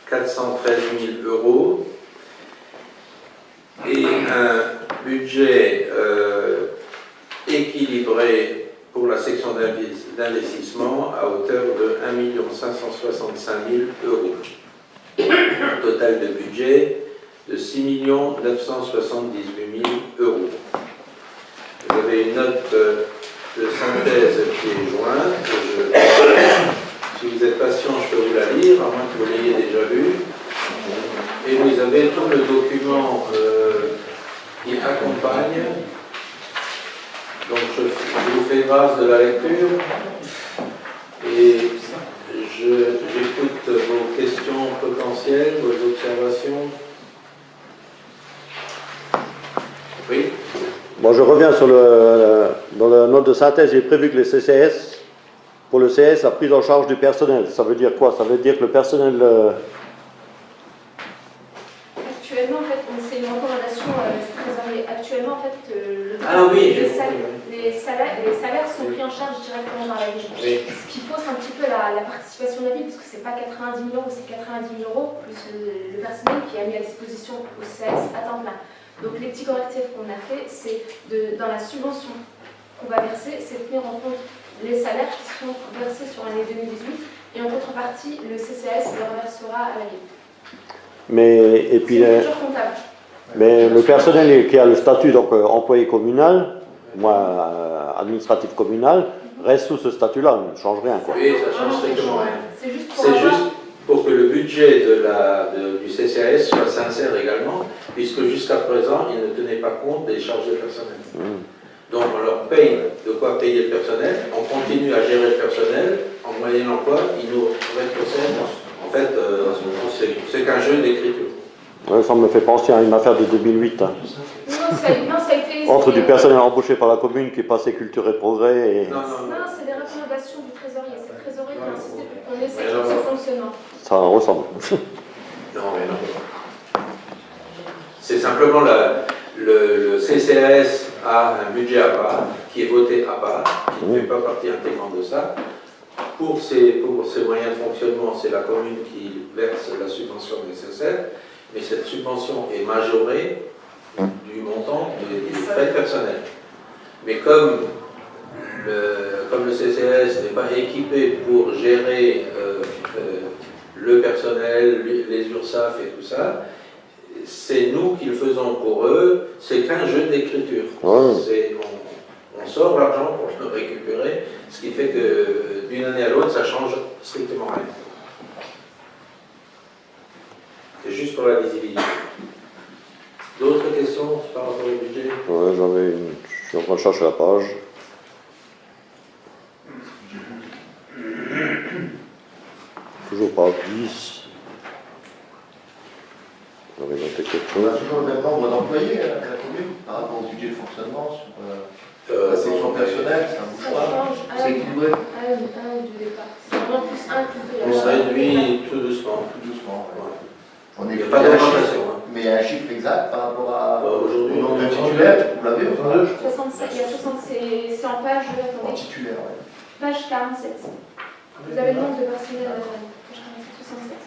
413 000 euros. Et un budget équilibré pour la section d'investissement à hauteur de 1 565 000 euros. Total de budget de 6 978 000 euros. Vous avez une note de synthèse qui est jointe. Si vous êtes patient, je peux vous la lire, à moins que vous l'ayez déjà lu. Et vous avez tout le document qui accompagne. Donc je vous fais grâce de la lecture et j'écoute vos questions potentielles, vos observations. Oui. Bon, je reviens sur dans la note de synthèse, il est prévu que les CCS, pour le CS, la prise en charge du personnel, ça veut dire quoi? Ça veut dire que le personnel... Actuellement, en fait, c'est une recommandation du trésorier. Actuellement, en fait, les salaires sont pris en charge directement par la ville. Oui. Ce qu'il faut, c'est un petit peu la participation de la ville, parce que c'est pas 90 000 euros, c'est 90 000 euros, plus le personnel qui a mis à disposition au CS à temps plein. Donc les petits correctifs qu'on a fait, c'est dans la subvention qu'on va verser, c'est tenir en compte les salaires qui seront versés sur l'année 2018 et en contrepartie, le CCAS le reversera à la Ligue. Mais, et puis, C'est une culture comptable. mais le personnel qui a le statut donc employé communal, moi administratif communal, reste sous ce statut-là, il ne change rien, quoi. Oui, ça change strictement rien. C'est juste pour C'est avoir... juste pour que le budget du CCAS soit sincère également, puisque jusqu'à présent, il ne tenait pas compte des charges de personnel. Donc on leur paye de quoi payer le personnel, on continue à gérer le personnel, en moyenne emploi, ils nous rétrocèdent. En fait, c'est qu'un jeu d'écriture. Ouais, ça me fait penser à une affaire de 2008. Hein. Non, ça a été... Entre du personnel embauché par la commune qui passait Culture et Progrès et... Non, c'est des recommandations du trésorier. C'est le trésorier qui a insisté pour qu'on ait ce fonctionnement. Ça ressemble. Non, mais non. C'est simplement le CCAS a un budget à part, qui est voté à part, qui ne fait pas partie intégrante de ça. Pour ses moyens de fonctionnement, c'est la commune qui verse la subvention nécessaire, mais cette subvention est majorée du montant des frais personnels. Mais comme le CCAS n'est pas équipé pour gérer le personnel, les URSAF et tout ça, c'est nous qui le faisons pour eux, c'est qu'un jeu d'écriture. On sort l'argent pour le récupérer, ce qui fait que d'une année à l'autre, ça change strictement rien. C'est juste pour la visibilité. D'autres questions par rapport au budget? Ouais, j'avais une... Je suis en train de chercher la page. Toujours pas 10. J'avais noté quelque On a chose. toujours le même nombre d'employés à la commune par rapport au budget de fonctionnement sur la section personnelle, ça ne bouge Ça pas. change C'est équilibré. un ou deux départs. C'est vraiment plus un, plus deux. On se réduit tout doucement. Tout doucement. Ouais. On Il est n'y a pas d'augmentation. mais il y a un chiffre exact par rapport à Aujourd'hui, au nombre de titulaires, vous l'avez ou pas? 67, il y a 60, c'est en page, En attendez, titulaire, ouais. page 47. Vous avez le nombre de personnels à la page 47, 67.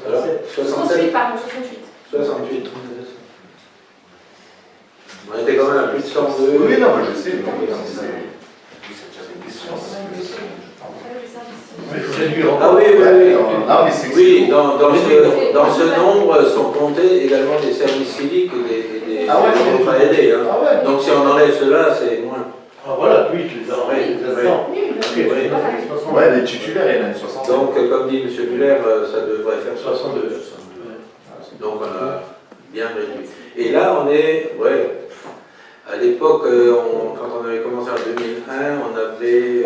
Alors, 68, pardon, 68. 68. On était quand même à plus de 102. Oui, non, mais je sais. Mais c'est ça. J'avais une question. Mais il faut réduire Ah encore. oui, oui, oui. Non, mais c'est Oui, dans ce nombre sont comptés également des services civiques et des Ah ouais, contrats à aider. Hein. Ah ouais. Donc si on enlève cela, c'est moins. Ah voilà, oui, tu les as enlevés, tu les as enlevés. Oui, Oui, oui. Ouais, les titulaires, il y en a une 60. Donc, comme dit M. Muller, ça devrait faire 62. Donc, on a bien réduit. Et là, on est, ouais, à l'époque, quand on avait commencé en 2001, on avait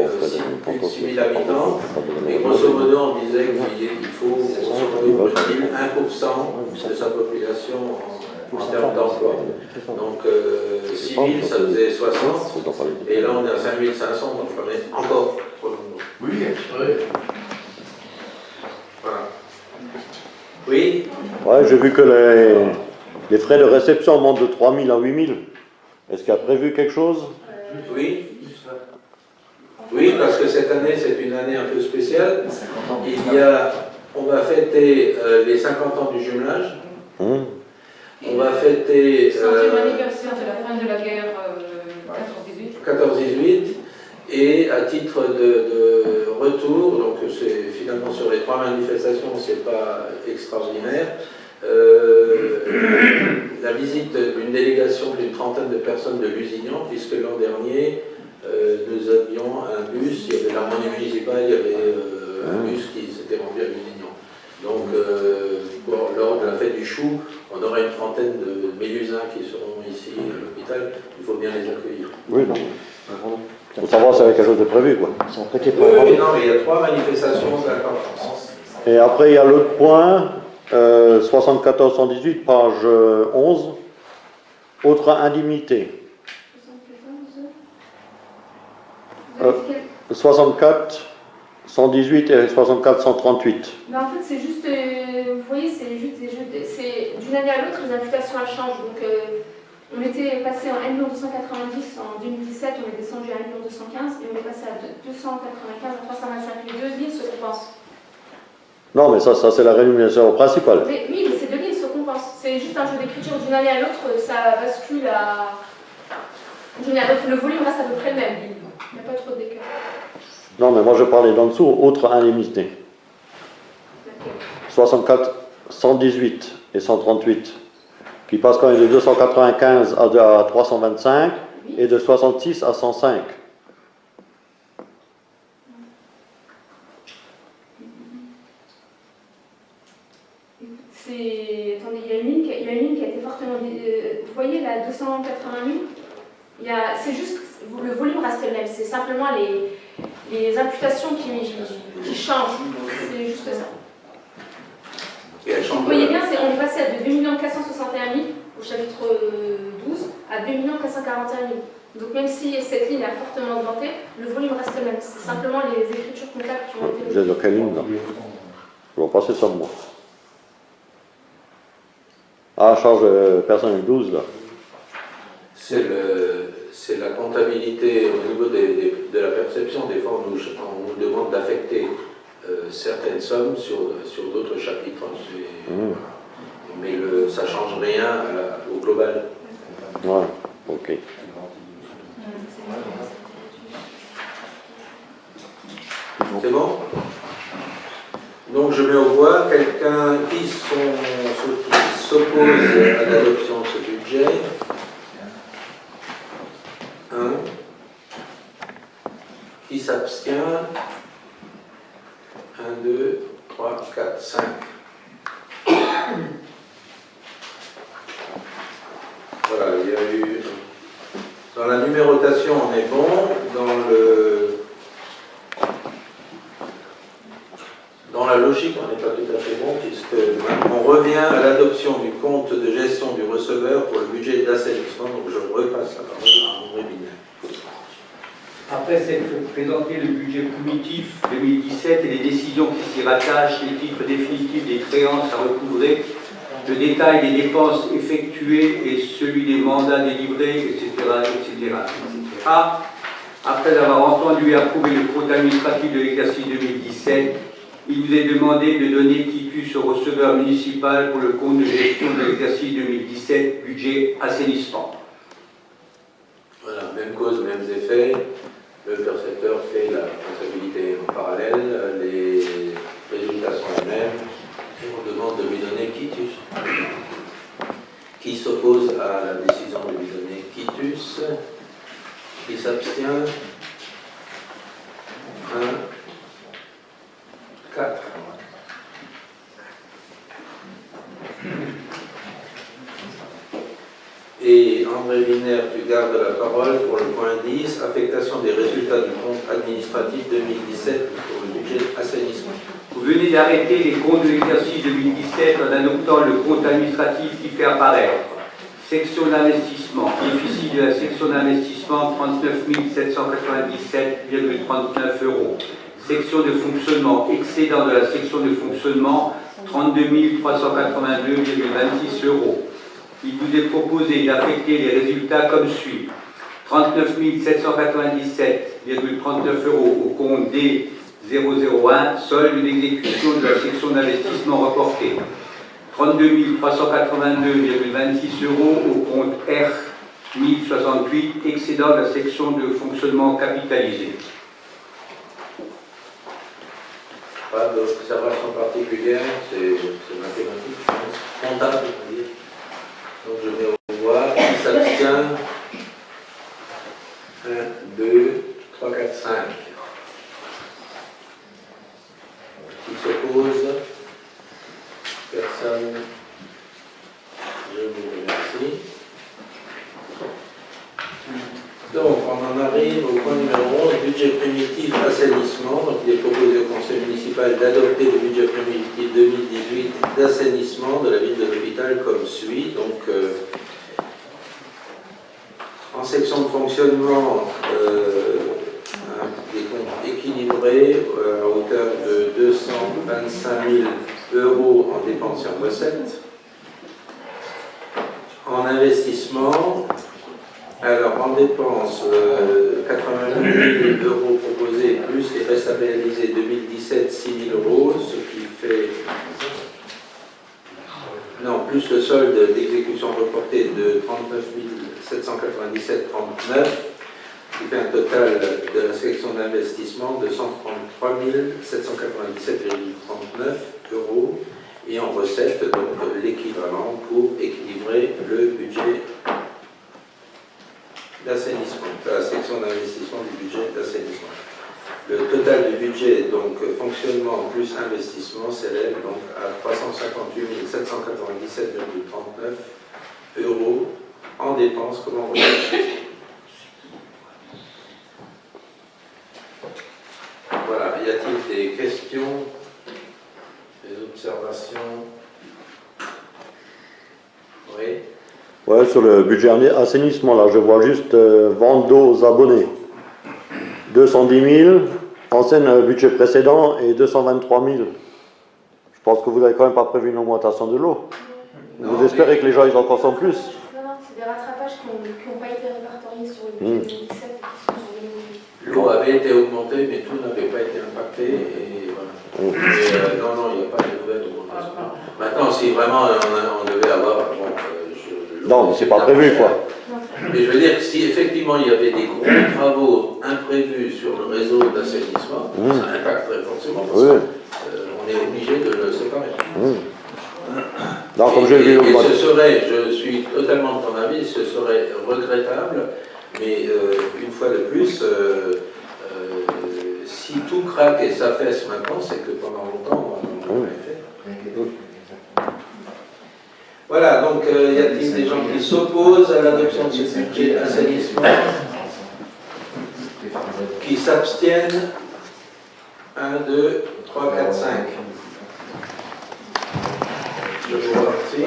plus de 6 000 habitants. Et grosso modo, on disait qu'il faut grosso modo 1% de sa population en termes d'emploi. Donc, 6 000, ça faisait 60. Et là, on est à 5 500, donc on est encore trop nombreux. Oui. Oui. Voilà. Oui? Ouais, j'ai vu que les frais de réception montent de 3 000 à 8 000. Est-ce qu'il y a prévu quelque chose? Oui. Oui, parce que cette année, c'est une année un peu spéciale. On va fêter les 50 ans du jumelage. On va fêter 100e anniversaire de la fin de la guerre 14-18. 14-18. Et à titre de retour, donc c'est finalement sur les 3 manifestations, c'est pas extraordinaire, la visite d'une délégation d'une trentaine de personnes de Lusignan, puisque l'an dernier, nous avions un bus, il y avait l'harmonie municipale, il y avait un bus qui s'était rendu à Lusignan. Donc, lors de la fête du chou, on aura une trentaine de Mélusins qui seront ici à l'hôpital, il faut bien les accueillir. Oui, non. Il faut savoir si il y a quelque chose de prévu, quoi. Ça a prêté Oui, oui, non, mais il y a 3 manifestations d'importance. Et après, il y a l'autre point, 74-118, page 11, autre indemnité. 64, 118 et 64, 138. Mais en fait, c'est juste, vous voyez, c'est juste c'est d'une année à l'autre, les imputations elles changent. Donc, on était passé en 1 290 en 2017, on est descendu à 1 215 et on est passé à 295 à 325. Les deux lignes se compensent. Non, mais ça c'est la rémunération principale. Mais, oui, mais ces deux lignes se compensent. C'est juste un jeu d'écriture d'une année à l'autre, ça bascule à. D'une année à l'autre, le volume reste à peu près le même. Il n'y a pas trop d'écart. Non, mais moi je parlais d'en dessous, autre indemnité. 64, 118 et 138, qui passent quand même de 295 à 325 et de 66 à 105. Attendez, il y a une ligne qui a été fortement... vous voyez là, 280 000, c'est juste, le volume reste le même, c'est simplement les imputations qui changent, c'est juste ça. Vous voyez bien, on est passé à de 2 461 000 au chapitre 12 à 2 441 000. Donc même si cette ligne a fortement augmenté, le volume reste le même, c'est simplement les écritures comptables qui ont été... Vous êtes dans quelle ligne là? Je vais passer ça de moi. Ah, charge personnelle 12 là. C'est la comptabilité au niveau de la perception. Des fois, on nous demande d'affecter certaines sommes sur d'autres chapitres. Mais ça ne change rien au global. Ouais, ok. C'est bon? Donc je mets au voix quelqu'un qui s'oppose à l'adoption de ce budget. 1. Qui s'abstient? 1, 2, 3, 4, 5. Voilà, il y a eu... Dans la numérotation, on est bon. Dans la logique, on n'est pas tout à fait bon, puisqu'on revient à l'adoption du compte de gestion du receveur pour le budget d'assainissement. Donc je repasse la parole à André Binet. Après s'être présenté le budget primitif 2017 et les décisions qui s'y rattachent, les titres définitifs des créances à recouvrer, le détail des dépenses effectuées et celui des mandats délivrés, etc. Après avoir entendu et approuvé le compte administratif de l'exercice 2017, il vous est demandé de donner quitus au receveur municipal pour le compte de gestion de l'exercice 2017, budget assainissement. Voilà, même cause, mêmes effets. Le percepteur fait la comptabilité en parallèle, les résultats sont les mêmes, et on demande de lui donner quitus. Qui s'oppose à la décision de lui donner quitus? Qui s'abstient? 1, 4. Et André Wiener, tu gardes la parole pour le point 10, affectation des résultats du compte administratif 2017 pour le budget assainissement. Vous venez d'arrêter les comptes de l'exercice 2017 en adoptant le compte administratif qui fait apparaître section d'investissement, déficit de la section d'investissement 39 797,39 €. Section de fonctionnement, excédent de la section de fonctionnement 32 382,26 €. Il vous est proposé d'affecter les résultats comme suit. 39 797,39 € au compte D001, solde d'exécution de la section d'investissement reportée. 32 382,26 € au compte R1068, excédent de la section de fonctionnement capitalisée. Pas d'observation particulière, c'est mathématique, comptable, on va dire. Donc je mets au voix, qui s'abstient? 1, 2, 3, 4, 5. Qui s'oppose? Personne. Je vous remercie. Donc, on en arrive au point numéro 11, budget primitif assainissement. Donc, il est proposé au conseil municipal d'adopter le budget primitif 2018 d'assainissement de la ville de l'Hôpital comme suit. Donc, en section de fonctionnement, des comptes équilibrés à hauteur de 225 000 € en dépenses et en recettes. En investissement, alors en dépenses, 80 000 € proposés, plus les restes à réaliser 2017, 6 000 €, ce qui fait... Non, plus le solde d'exécution reporté de 39 797,39. qui fait un total de la sélection d'investissement de 133 797,39 euros, et en recette, donc l'équivalent pour équilibrer le budget d'assainissement, la section d'investissement du budget d'assainissement. Le total du budget, donc fonctionnement plus investissement, s'élève donc à 358 797,39 euros en dépenses comme en recettes. Voilà, y a-t-il des questions, des observations? Oui. Ouais, sur le budget assainissement, là, je vois juste vente d'eau aux abonnés. 210 000, ancien budget précédent, et 223 000. Je pense que vous n'avez quand même pas prévu une augmentation de l'eau. Vous espérez que les gens, ils en consomment plus? Non, non, c'est des rattrapages qui n'ont pas été répertoriés sur le budget 2017 et qui sont sur 2018. L'eau avait été augmentée, mais tout n'avait pas été impacté, et voilà. Non, il n'y a pas de nouvelle augmentation. Maintenant, si vraiment on devait avoir... Bon, non, mais c'est pas prévu, quoi. Mais je veux dire que si effectivement il y avait des gros travaux imprévus sur le réseau d'assainissement, ça impacterait forcément, parce qu'on est obligé de le séparer. Non, comme j'ai vu, et ce serait, je suis totalement de ton avis, ce serait regrettable, mais une fois de plus, si tout craque et s'affaisse maintenant, c'est que pendant longtemps on l'a fait. Voilà, donc y a-t-il des gens qui s'opposent à l'adoption de ce budget d'assainissement? Qui s'abstiennent? 1, 2, 3, 4, 5. Je vous remercie.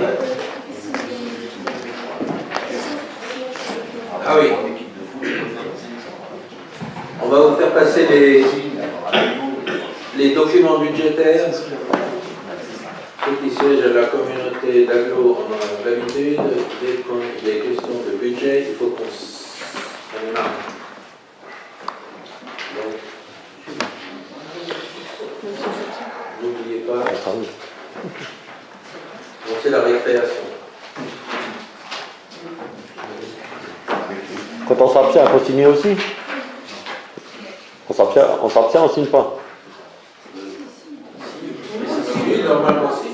Ah oui. On va vous faire passer les documents budgétaires. Ceux qui siègent à la communauté d'agglo en ont l'habitude. Dès qu'il y a des questions de budget, il faut qu'on marque. Donc, n'oubliez pas. Donc c'est la récréation. Quand on s'abstient, il faut signer aussi. On s'abstient, on signe pas. Oui, normalement, si.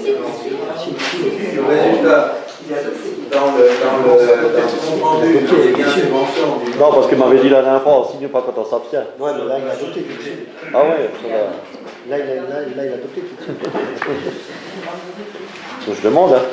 Le résultat, dans le compte rendu, il y a bien subvention. Non, parce qu'il m'avait dit la dernière fois, on signe pas quand on s'abstient. Ouais, mais là, il a adopté tout de suite. Ah ouais, ça va. Là, il a adopté tout de suite. Je demande, hein.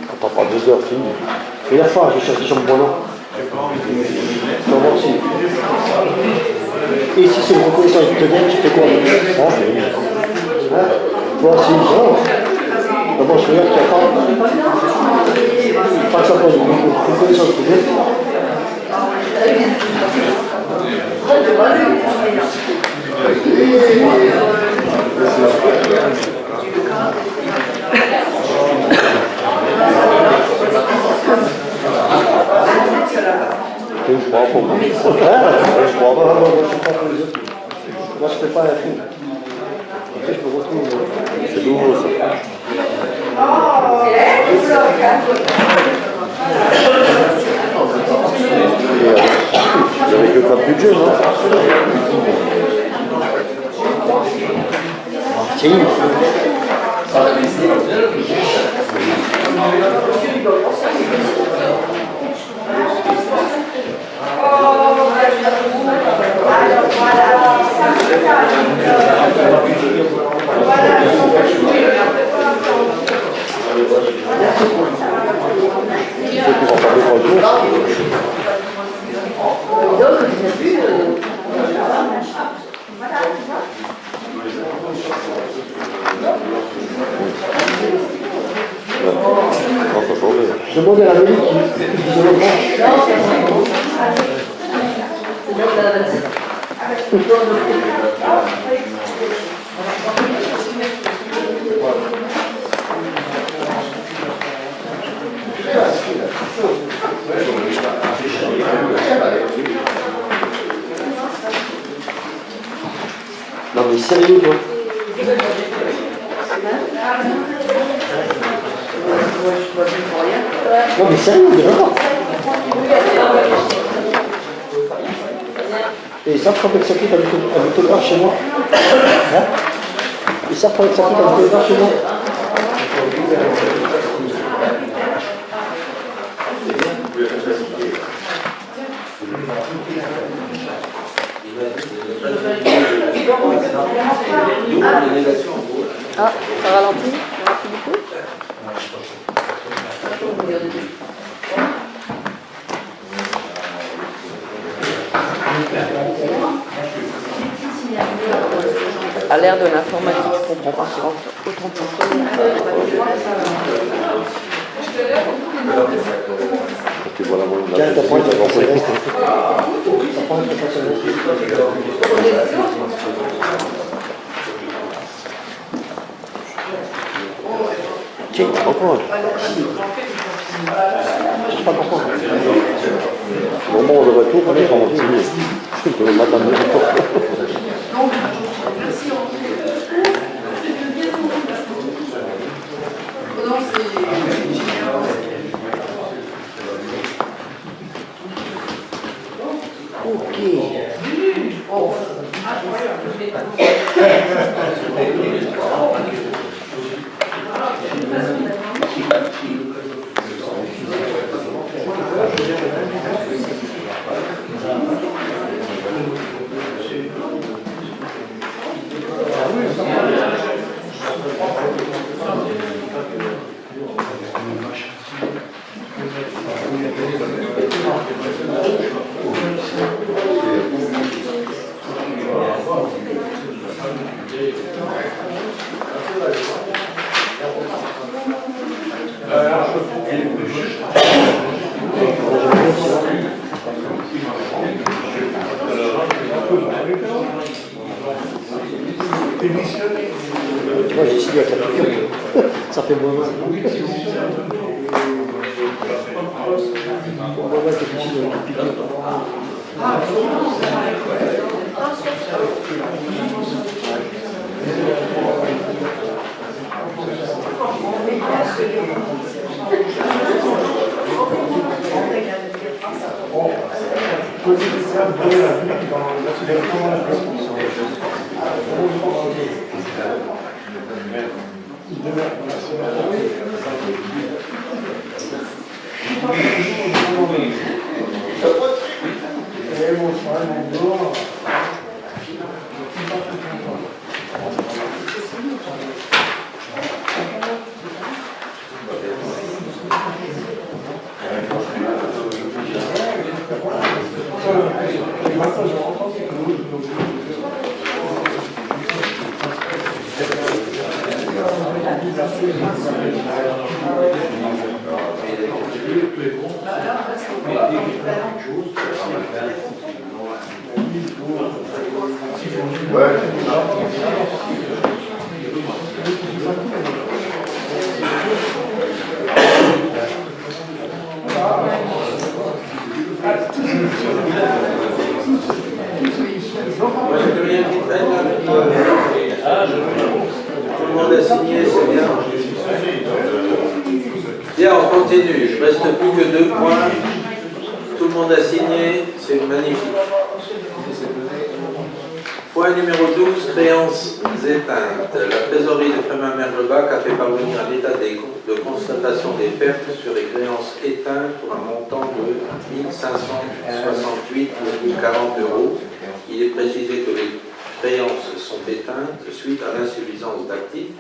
Attends pas 2 heures, fini. Et la fin, je cherche des gens de bon nom. Je t'en remercie. Et si c'est une reconnaissance du TDM, tu fais quoi avec ça? Hein? Toi, si, non. D'abord, je regarde qu'il n'y a pas que ça pour une reconnaissance du TDM. Je crois pour moi. Je crois pas. Moi, je fais pas un film. Après, je me retrouve. C'est nouveau ça. Il n'y avait que pas de budget, non? C'est une. Je demande à la mairie qui disait le non mais sérieux toi. Non mais sérieux, mais d'accord. Et ils savent quand ça coûte un autographe chez moi. Hein? Ils savent quand ça coûte un autographe chez moi. Ah, ça ralentit beaucoup. À l'ère de l'informatique, je comprends pas autant de Tu vois la moyenne de Tiens, la t'as pas société, de t'as compris. Tiens, Encore. je sais pas comprendre. Au moment où on devrait tout connaître, on va signer. Je peux m'attendre. Moi j'ai signé avec la piqûre. Ça fait moins mal. On va voir que tu signes avec la piqûre. tous les bons. Moi, j'ai plus rien qui traîne là. Tout le monde a signé, c'est bien. Bien, on continue. Il ne reste plus que 2 points. Tout le monde a signé, c'est magnifique. Point numéro 12, créances éteintes. La trésorerie de Frémin-Merlebach a fait parvenir un état de constatation des pertes sur les créances éteintes pour un montant de 1 568,40 €. Il est précisé que les créances sont éteintes suite à l'insuffisance d'actifs.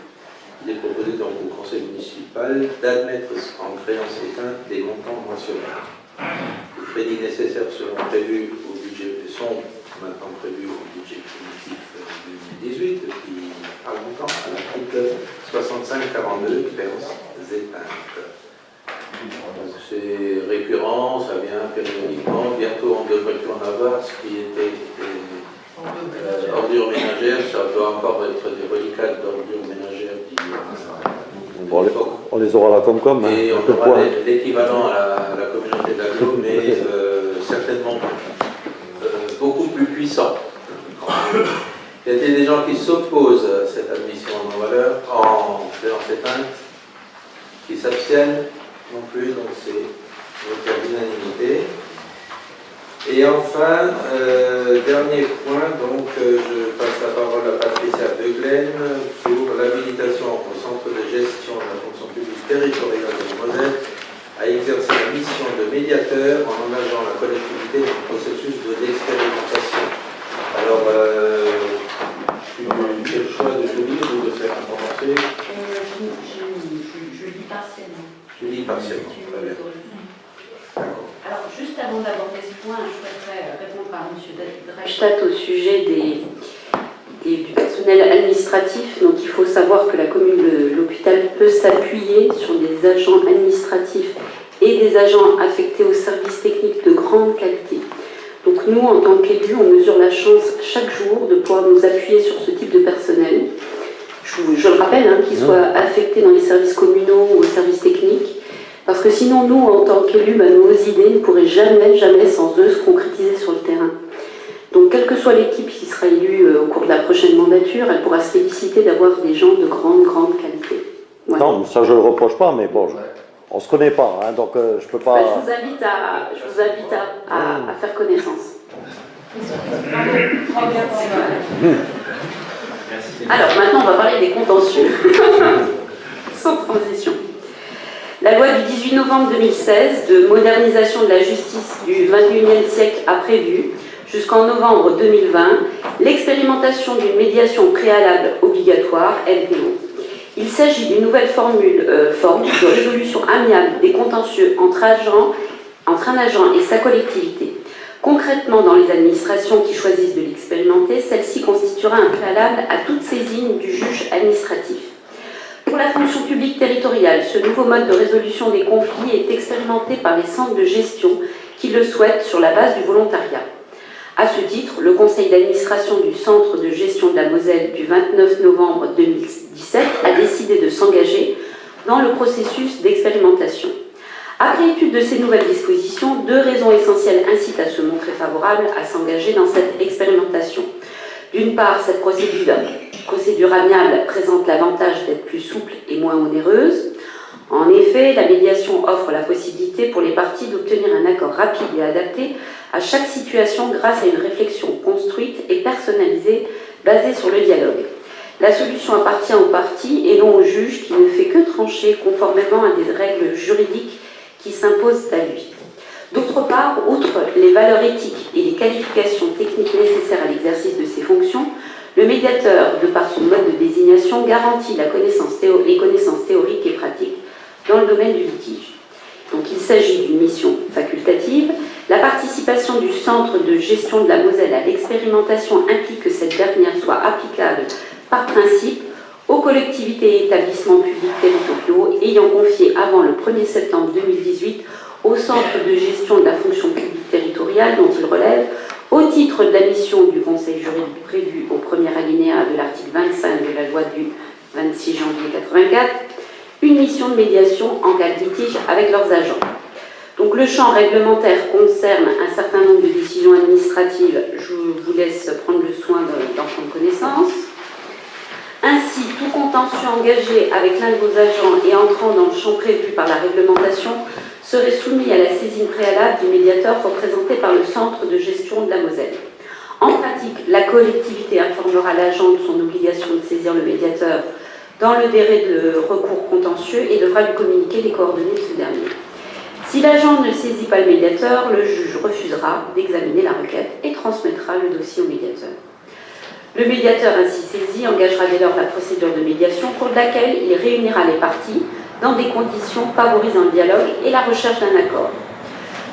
Il est proposé donc au conseil municipal d'admettre en créances éteintes des montants mentionnés. Les crédits nécessaires seront prévus au budget, sont maintenant prévus au budget primitif 2018 depuis pas longtemps à l'article 65-42, créances éteintes. C'est récurrent, ça vient périodiquement. Bientôt on devrait plus en avoir. Ce qui était ordures ménagères, ça doit encore être des reliquats d'ordures ménagères Bon, on les aura là comme hein, et on aura l'équivalent à la communauté d'agglo, mais certainement beaucoup plus puissant. Il y a des gens qui s'opposent à cette admission en valeur, en créance éteinte, qui s'abstiennent non plus, donc c'est voté à l'unanimité. Et enfin, dernier point, donc je passe la parole à Patricia Deuglaine pour l'habilitation au centre de gestion de la fonction publique territoriale de la Moselle à exercer la mission de médiateur en engageant la collectivité dans le processus de l'expérimentation. Alors, tu fais le choix de Julie ou de faire un commencer? Je lis partiellement. Tu lis partiellement, très bien. D'accord. Alors, juste avant d'aborder ce point, je souhaiterais répondre à M. Dreistat au sujet du personnel administratif. Donc, il faut savoir que la commune de l'hôpital peut s'appuyer sur des agents administratifs et des agents affectés aux services techniques de grande qualité. Donc, nous, en tant qu'élus, on mesure la chance chaque jour de pouvoir nous appuyer sur ce type de personnel. Je le rappelle, hein, qu'ils soient affectés dans les services communaux ou aux services techniques. Parce que sinon, nous, en tant qu'élus, nos idées ne pourraient jamais, sans eux, se concrétiser sur le terrain. Donc, quelle que soit l'équipe qui sera élue au cours de la prochaine mandature, elle pourra se féliciter d'avoir des gens de grande qualité. Voilà. Non, ça je ne le reproche pas, mais bon, on ne se connaît pas, hein, donc je ne peux pas... Je vous invite à faire connaissance. Alors, maintenant, on va parler des contentieux. Sans transition. La loi du 18 novembre 2016 de modernisation de la justice du XXIe siècle a prévu, jusqu'en novembre 2020, l'expérimentation d'une médiation préalable obligatoire, LPO. Il s'agit d'une nouvelle forme de résolution amiable des contentieux entre un agent et sa collectivité. Concrètement, dans les administrations qui choisissent de l'expérimenter, celle-ci constituera un préalable à toute saisine du juge administratif. Pour la fonction publique territoriale, ce nouveau mode de résolution des conflits est expérimenté par les centres de gestion qui le souhaitent sur la base du volontariat. À ce titre, le conseil d'administration du centre de gestion de la Moselle du 29 novembre 2017 a décidé de s'engager dans le processus d'expérimentation. Après étude de ces nouvelles dispositions, 2 raisons essentielles incitent à se montrer favorables à s'engager dans cette expérimentation. D'une part, cette procédure amiable présente l'avantage d'être plus souple et moins onéreuse. En effet, la médiation offre la possibilité pour les parties d'obtenir un accord rapide et adapté à chaque situation grâce à une réflexion construite et personnalisée basée sur le dialogue. La solution appartient aux parties et non au juge qui ne fait que trancher conformément à des règles juridiques qui s'imposent à lui. D'autre part, outre les valeurs éthiques et les qualifications techniques nécessaires à l'exercice de ses fonctions, le médiateur, de par son mode de désignation, garantit les connaissances théoriques et pratiques dans le domaine du litige. Donc il s'agit d'une mission facultative. La participation du centre de gestion de la Moselle à l'expérimentation implique que cette dernière soit applicable par principe aux collectivités et établissements publics territoriaux ayant confié avant le 1er septembre 2018 au Centre de gestion de la fonction publique territoriale dont il relève, au titre de la mission du Conseil juridique prévue au premier alinéa de l'article 25 de la loi du 26 janvier 1984, une mission de médiation en cas de litige avec leurs agents. Donc le champ réglementaire concerne un certain nombre de décisions administratives. Je vous laisse prendre le soin d'en prendre connaissance. Ainsi, tout contentieux engagé avec l'un de vos agents et entrant dans le champ prévu par la réglementation serait soumis à la saisine préalable du médiateur représenté par le Centre de gestion de la Moselle. En pratique, la collectivité informera l'agent de son obligation de saisir le médiateur dans le délai de recours contentieux et devra lui communiquer les coordonnées de ce dernier. Si l'agent ne saisit pas le médiateur, le juge refusera d'examiner la requête et transmettra le dossier au médiateur. Le médiateur ainsi saisi engagera dès lors la procédure de médiation au cours de laquelle il réunira les parties dans des conditions favorisant le dialogue et la recherche d'un accord.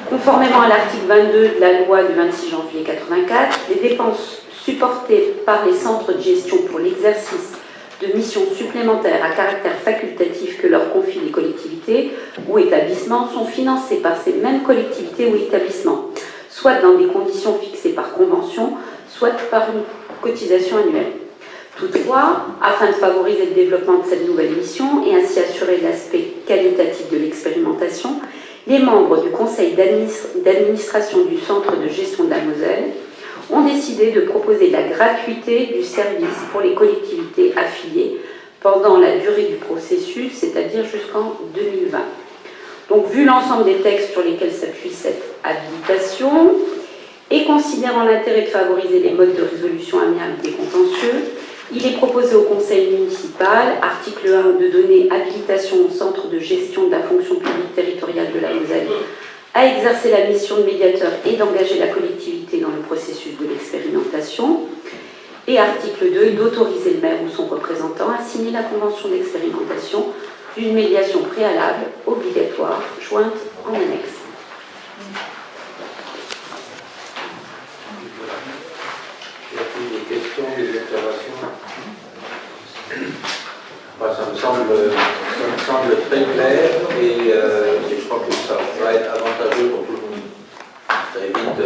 Conformément à l'article 22 de la loi du 26 janvier 1984, les dépenses supportées par les centres de gestion pour l'exercice de missions supplémentaires à caractère facultatif que leur confient les collectivités ou établissements sont financées par ces mêmes collectivités ou établissements, soit dans des conditions fixées par convention, soit par une cotisation annuelle. Toutefois, afin de favoriser le développement de cette nouvelle mission et ainsi assurer l'aspect qualitatif de l'expérimentation, les membres du conseil d'administration du Centre de gestion de la Moselle ont décidé de proposer la gratuité du service pour les collectivités affiliées pendant la durée du processus, c'est-à-dire jusqu'en 2020. Donc, vu l'ensemble des textes sur lesquels s'appuie cette habilitation, et considérant l'intérêt de favoriser les modes de résolution amiable des contentieux, il est proposé au Conseil municipal, article 1, de donner habilitation au Centre de gestion de la fonction publique territoriale de la Moselle à exercer la mission de médiateur et d'engager la collectivité dans le processus de l'expérimentation. Et article 2, d'autoriser le maire ou son représentant à signer la convention d'expérimentation d'une médiation préalable obligatoire jointe en annexe. Y a-t-il des questions, des observations? Ça me semble très clair et je crois que ça va être avantageux pour tout le monde. Ça évite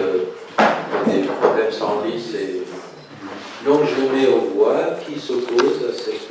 des problèmes sans vis. Donc je mets aux voix qui s'oppose à cette